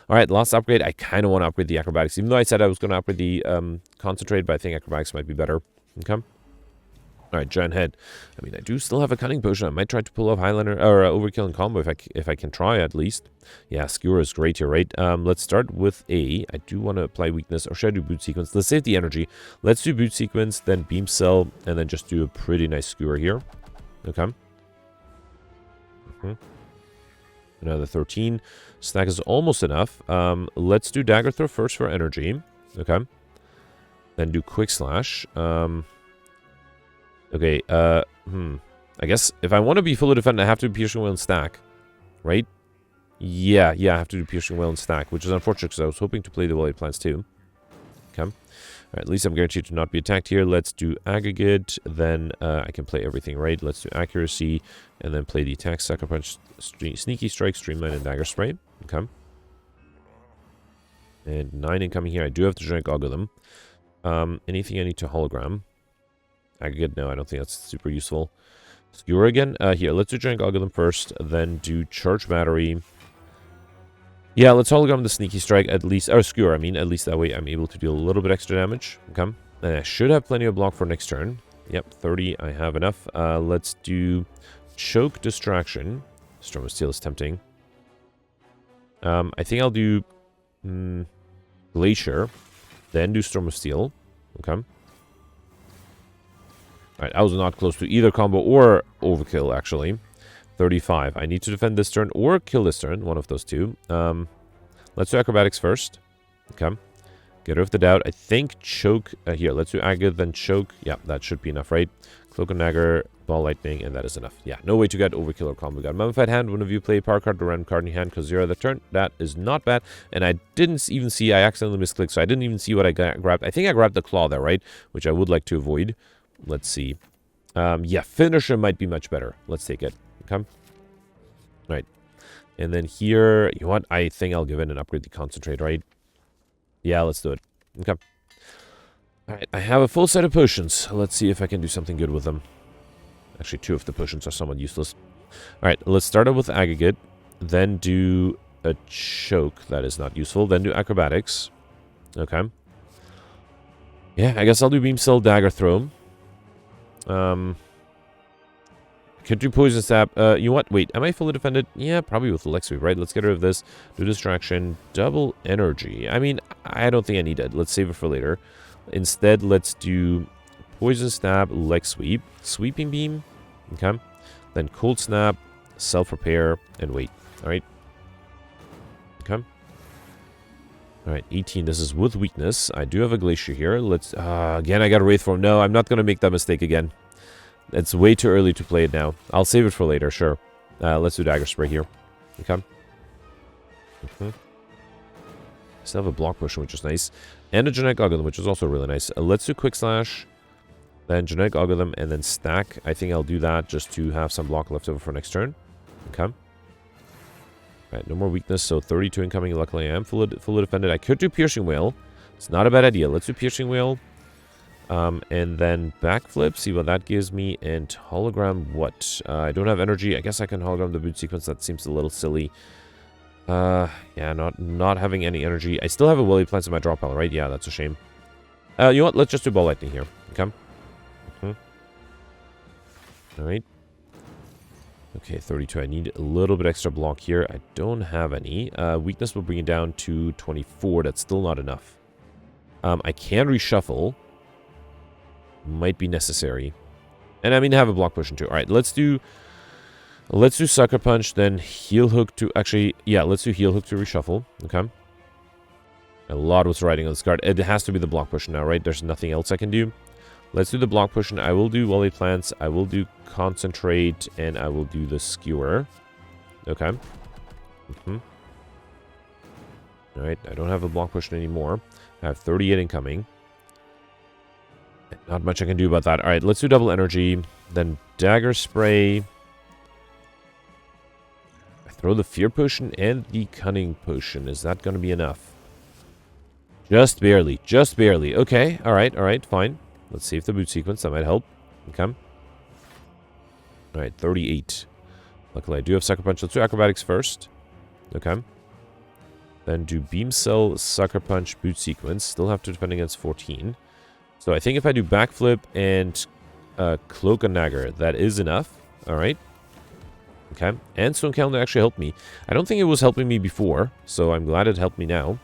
Alright, last upgrade. I kind of want to upgrade the Acrobatics, even though I said I was going to upgrade the Concentrate, but I think Acrobatics might be better. Okay. Alright, Giant Head. I mean, I do still have a Cunning Potion. I might try to pull off Highlander, or Overkill in combo if I can try at least. Yeah, Skewer is great here, right? Let's start with I do want to apply Weakness, or should I do Boot Sequence? Let's save the energy. Let's do Boot Sequence, then Beam Cell, and then just do a pretty nice Skewer here. Okay. Another 13. Stack is almost enough. Let's do Dagger Throw first for energy. Okay. Then do Quick Slash. Okay, I guess if I want to be fully defended, I have to do Piercing Wail and stack. Right? Yeah, I have to do Piercing Wail and stack, which is unfortunate because I was hoping to play the Wally Plants too. Okay. Alright, at least I'm guaranteed to not be attacked here. Let's do Aggregate, then I can play everything, right? Let's do Accuracy, and then play the Attack, Sucker Punch, Sneaky Strike, Streamline, and Dagger Spray. Okay. And 9 incoming here. I do have to drink Algorithm. Anything I need to hologram? Aggregate, no, I don't think that's super useful. Skewer again. Here, let's do Giant Algorithm first, then do Charge Battery. Yeah, let's hologram the Sneaky Strike at least, or Skewer, I mean, at least that way I'm able to deal a little bit extra damage. Okay. And I should have plenty of block for next turn. Yep, 30, I have enough. Let's do Choke Distraction. Storm of Steel is tempting. I think I'll do Glacier, then do Storm of Steel. Okay. Alright, I was not close to either combo or overkill, actually. 35. I need to defend this turn or kill this turn. One of those two. Let's do Acrobatics first. Okay. Get rid of the doubt. I think Choke. Here, let's do Aggregate, then Choke. Yeah, that should be enough, right? Cloak and Dagger, Ball Lightning, and that is enough. Yeah, no way to get overkill or combo. We got Mummified Hand. One of you play a power card or random card in your hand because 0 the turn. That is not bad. And I didn't even see. I accidentally misclicked, so I didn't even see what I grabbed. I think I grabbed the Claw there, right? Which I would like to avoid. Let's see. Yeah, Finisher might be much better. Let's take it. Okay. Right. And then here, you know what? I think I'll give it and upgrade the Concentrate, right? Yeah, let's do it. Okay. Alright, I have a full set of potions. Let's see if I can do something good with them. Actually, 2 of the potions are somewhat useless. Alright, let's start out with Aggregate. Then do a Choke. That is not useful. Then do Acrobatics. Okay. Yeah, I guess I'll do Beam Cell, Dagger Throw. Could do Poison Stab. You know what? Wait, am I fully defended? Yeah, probably with Leg Sweep, right? Let's get rid of this. Do Distraction. Double Energy. I mean, I don't think I need it. Let's save it for later. Instead, let's do Poison Stab, Leg Sweep, Sweeping Beam. Okay. Then Cold Snap, Self-Repair, and wait. Alright. Okay. Alright, 18. This is with weakness. I do have a Glacier here. Let's... again, I got a Wraith Form. No, I'm not going to make that mistake again. It's way too early to play it now. I'll save it for later, sure. Let's do Dagger Spray here. Okay. Still have a block potion, which is nice. And a Genetic Algorithm, which is also really nice. Let's do Quick Slash. Then Genetic Algorithm, and then Stack. I think I'll do that just to have some block left over for next turn. Okay. Alright, no more weakness, so 32 incoming. Luckily, I am fully defended. I could do Piercing Whale. It's not a bad idea. Let's do Piercing Whale. And then Backflip, see what that gives me. And Hologram, what? I don't have energy. I guess I can Hologram the boot sequence. That seems a little silly. Yeah, not having any energy. I still have a Willy Plants in my draw pile, right? Yeah, that's a shame. You know what? Let's just do Ball Lightning here. Okay. Alright. Okay, 32. I need a little bit extra block here. I don't have any. Weakness will bring it down to 24. That's still not enough. I can reshuffle. Might be necessary. And I mean, I have a block potion too. Alright, let's do Sucker Punch, then Heel Hook to... Actually, yeah, let's do Heel Hook to reshuffle. Okay. A lot was riding on this card. It has to be the block potion now, right? There's nothing else I can do. Let's do the block potion. I will do Wily Plants. I will do Concentrate. And I will do the Skewer. Okay. Alright, I don't have a block potion anymore. I have 38 incoming. Not much I can do about that. Alright, let's do Double Energy. Then Dagger Spray. I throw the Fear Potion and the Cunning Potion. Is that going to be enough? Just barely. Just barely. Okay, alright, fine. Let's save the boot sequence. That might help. Okay. Alright, 38. Luckily, I do have Sucker Punch. Let's do Acrobatics first. Okay. Then do Beam Cell, Sucker Punch, Boot Sequence. Still have to defend against 14. So I think if I do Backflip and Cloak and Dagger, that is enough. Alright. Okay. And Stone Calendar actually helped me. I don't think it was helping me before, so I'm glad it helped me now.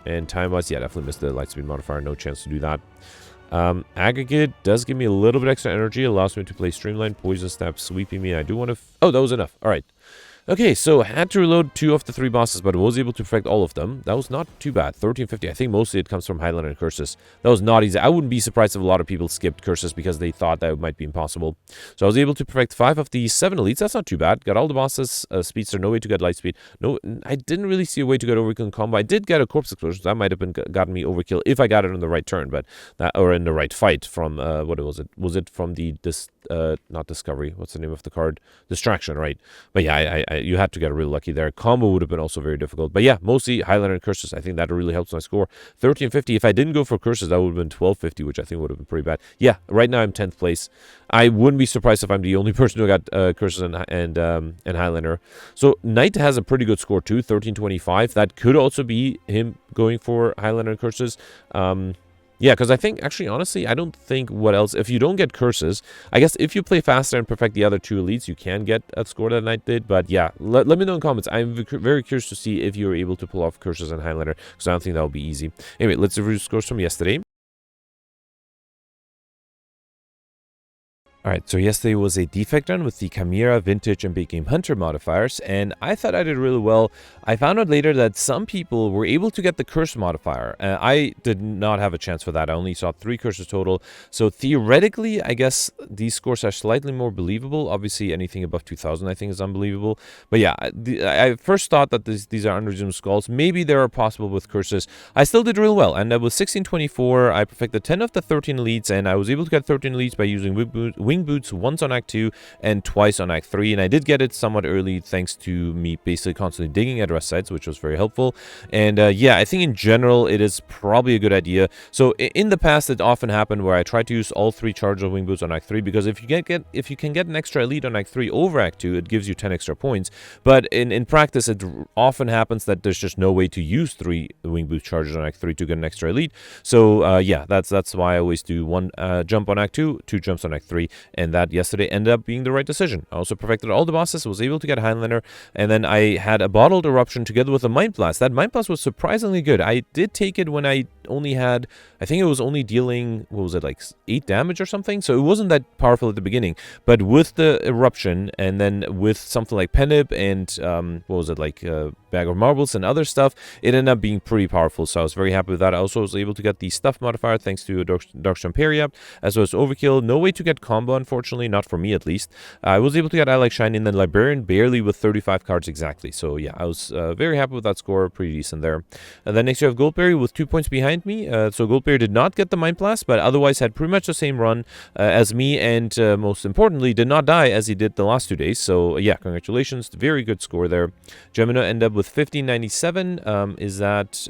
And time-wise, yeah, definitely missed the Lightspeed modifier. No chance to do that. Aggregate does give me a little bit extra energy. Allows me to play Streamline, Poison Stab, Sweeping me. I do want to... Oh, that was enough. Alright. Okay, so I had to reload 2 of the 3 bosses, but I was able to perfect all of them. That was not too bad. 1350. I think mostly it comes from Highlander and Curses. That was not easy. I wouldn't be surprised if a lot of people skipped Curses because they thought that it might be impossible. So I was able to perfect 5 of the 7 elites. That's not too bad. Got all the bosses. Speedster, no way to get Lightspeed. No, I didn't really see a way to get Overkill in combo. I did get a Corpse Explosion. So that might have been gotten me Overkill if I got it on the right turn, but that, or in the right fight from, what was it? Was it from the, not Discovery. What's the name of the card? Distraction, right? But yeah, you had to get a really lucky there. Combo would have been also very difficult. But yeah, mostly Highlander and Curses. I think that really helps my score. 1350. If I didn't go for Curses, that would have been 1250, which I think would have been pretty bad. Yeah, right now I'm 10th place. I wouldn't be surprised if I'm the only person who got Curses and Highlander. So Knight has a pretty good score too, 1325. That could also be him going for Highlander and Curses. Yeah, because I think, actually, honestly, I don't think what else... If you don't get Curses, I guess if you play faster and perfect the other 2 elites, you can get a score that Knight did. But yeah, let me know in comments. I'm very curious to see if you're able to pull off Curses and Highlander, because I don't think that will be easy. Anyway, let's review scores from yesterday. Alright, so yesterday was a defect run with the Chimera, Vintage, and Big Game Hunter modifiers, and I thought I did really well. I found out later that some people were able to get the Curse modifier. I did not have a chance for that. I only saw 3 curses total. So theoretically, I guess these scores are slightly more believable. Obviously, anything above 2000 I think is unbelievable. But yeah, I first thought that these are unresumed skulls. Maybe they are possible with curses. I still did real well, and that was 1624. I perfected 10 of the 13 elites, and I was able to get 13 elites by using Wing Boots once on Act 2 and twice on Act 3, and I did get it somewhat early thanks to me basically constantly digging at rest sites, which was very helpful. And yeah, I think in general it is probably a good idea. So in the past it often happened where I tried to use all 3 charges of Wing Boots on Act 3, because if you can get an extra elite on Act 3 over Act 2, it gives you 10 extra points. But in practice it often happens that there's just no way to use 3 Wing Boot charges on Act 3 to get an extra elite. So yeah, that's why I always do 1 jump on Act 2, 2 jumps on Act 3, and that yesterday ended up being the right decision. I also perfected all the bosses, was able to get Highlander, and then I had a Bottled Eruption together with a Mind Blast. That Mind Blast was surprisingly good. I did take it when I only had, I think it was only dealing, what was it, like 8 damage or something? So it wasn't that powerful at the beginning. But with the Eruption, and then with something like Penib and, what was it, like Bag of Marbles and other stuff, it ended up being pretty powerful. So I was very happy with that. I also was able to get the Stuff modifier thanks to Darkstone Periap, as well as Overkill. No way to get combo, unfortunately, not for me at least. I was able to get I Like Shiny and then Librarian barely with 35 cards exactly. So yeah, I was very happy with that score, pretty decent there. And then next you have Goldberry with 2 points behind me. So Goldberry did not get the Mind Blast, but otherwise had pretty much the same run as me, and most importantly, did not die as he did the last 2 days. So yeah, congratulations, very good score there. Gemino ended up with 1597. Is that,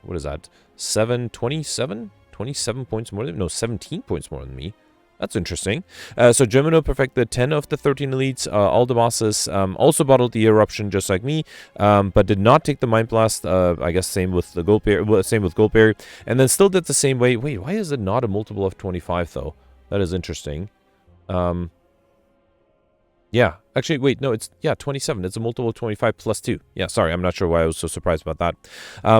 what is that? 727? 27 points more than, no, 17 points more than me. That's interesting. So Gemino perfected 10 of the 13 elites, all the bosses, also bottled the Eruption just like me, but did not take the Mind Blast. I guess same with the Goldberry, same with Goldberry, and then still did the same way. Wait, why is it not a multiple of 25 though? That is interesting. Yeah, actually, wait, no, it's, yeah, 27. It's a multiple of 25 plus 2. Yeah, sorry, I'm not sure why I was so surprised about that.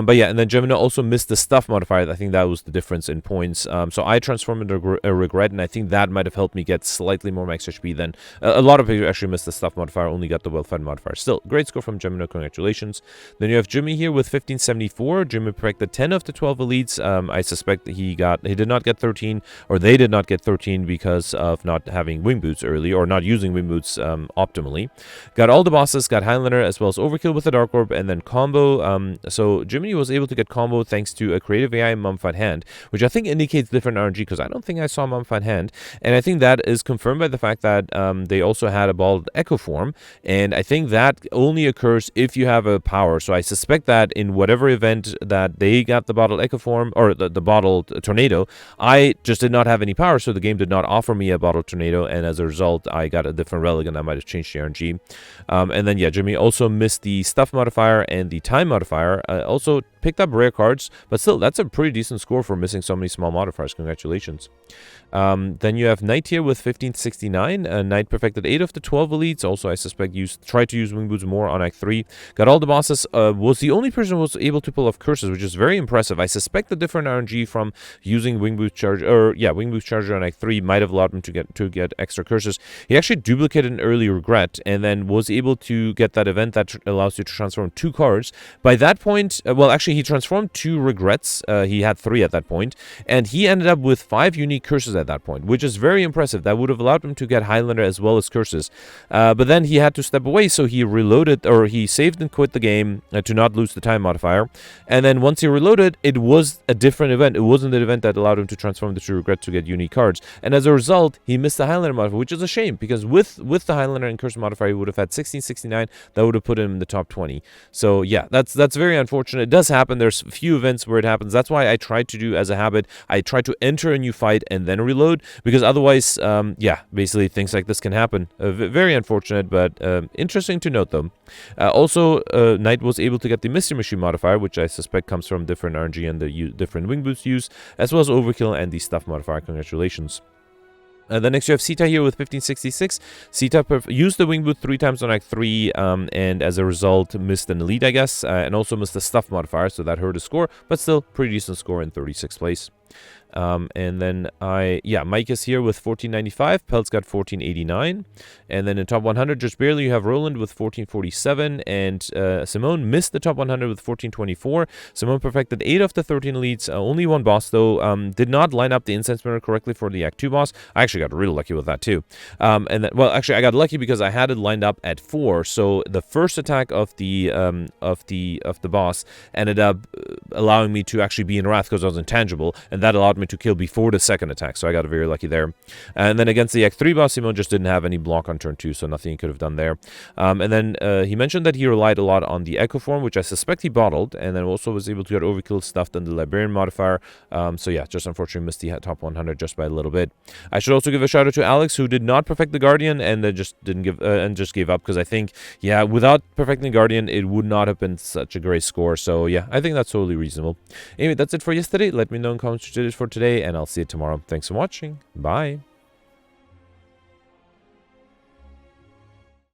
But yeah, and then Gemini also missed the Stuff modifier. I think that was the difference in points. So I transformed into a Regret, and I think that might have helped me get slightly more max HP than a lot of people actually missed the Stuff modifier, only got the Well-Fed modifier. Still, great score from Gemini, congratulations. Then you have Jimmy here with 1574. Jimmy perfected 10 of the 12 elites. I suspect that he did not get 13, or they did not get 13 because of not having Wing Boots early, or not using Wing Boots optimally. Got all the bosses, got Highlander as well as Overkill with the Dark Orb, and then combo. So Jiminy was able to get combo thanks to a Creative AI and Mummified Hand, which I think indicates different RNG, because I don't think I saw Mummified Hand, and I think that is confirmed by the fact that they also had a bottled Echo Form, and I think that only occurs if you have a power. So I suspect that in whatever event that they got the bottled Echo Form, or the bottled Tornado, I just did not have any power, so the game did not offer me a bottled Tornado, and as a result, I got a different relic, and I might have changed the RNG. And then, yeah, Jimmy also missed the Stuff modifier and the Time modifier. Also picked up rare cards, but still, that's a pretty decent score for missing so many small modifiers. Congratulations. Then you have Knight here with 1569. Knight perfected 8 of the 12 elites. Also, I suspect tried to use Wing Boots more on Act 3. Got all the bosses. Was the only person who was able to pull off curses, which is very impressive. I suspect the different RNG from using Wing Boots Charger, or yeah, Wing Boots Charger on Act 3 might have allowed him to get extra curses. He actually duplicated an early Regret, and then was able to get that event that allows you to transform 2 cards. By that point, well, actually, he transformed 2 Regrets. He had 3 at that point, and he ended up with 5 unique curses at that point, which is very impressive. That would have allowed him to get Highlander as well as curses. But then he had to step away, so he reloaded, or he saved and quit the game to not lose the Time modifier. And then once he reloaded, it was a different event. It wasn't the event that allowed him to transform the 2 Regret to get unique cards. And as a result, he missed the Highlander modifier, which is a shame, because with the Highlander and curse modifier, he would have had 1669. That would have put him in the top 20. So yeah, that's very unfortunate. It does happen. There's a few events where it happens. That's why I try to do as a habit, I try to enter a new fight and then reload, because otherwise, yeah, basically things like this can happen. Very unfortunate, but interesting to note though. Also, Knight was able to get the Mystery Machine modifier, which I suspect comes from different RNG and the different Wing Boots use, as well as Overkill and the Stuff modifier. Congratulations. Then next you have Sita here with 1566. Sita used the Wing Boot 3 times on Act 3, and as a result missed an elite, I guess, and also missed the Stuff modifier, so that hurt his score, but still pretty decent score in 36th place. And then Mike is here with 1495. Pelt's got 1489. And then in top 100, just barely, you have Roland with 1447. And Simone missed the top 100 with 1424. Simone perfected 8 of the 13 elites. Only 1 boss, though. Did not line up the Incense Mirror correctly for the Act 2 boss. I actually got really lucky with that, too. And then, well, actually, I got lucky because I had it lined up at 4. So the first attack of the boss ended up allowing me to actually be in Wrath because I was intangible. And that allowed me to kill before the second attack, so I got very lucky there. And then against the Act 3 boss, Simone just didn't have any block on turn 2, so nothing he could have done there. And then he mentioned that he relied a lot on the Echo Form, which I suspect he bottled, and then also was able to get Overkill stuffed on the Librarian modifier. So yeah, just unfortunately missed the top 100 just by a little bit. I should also give a shout out to Alex, who did not perfect the Guardian and just didn't give and just gave up, because I think, yeah, without perfecting the Guardian, it would not have been such a great score. So yeah, I think that's totally reasonable. Anyway, that's it for yesterday. Let me know in comments what you did for today, and I'll see you tomorrow. Thanks for watching. Bye.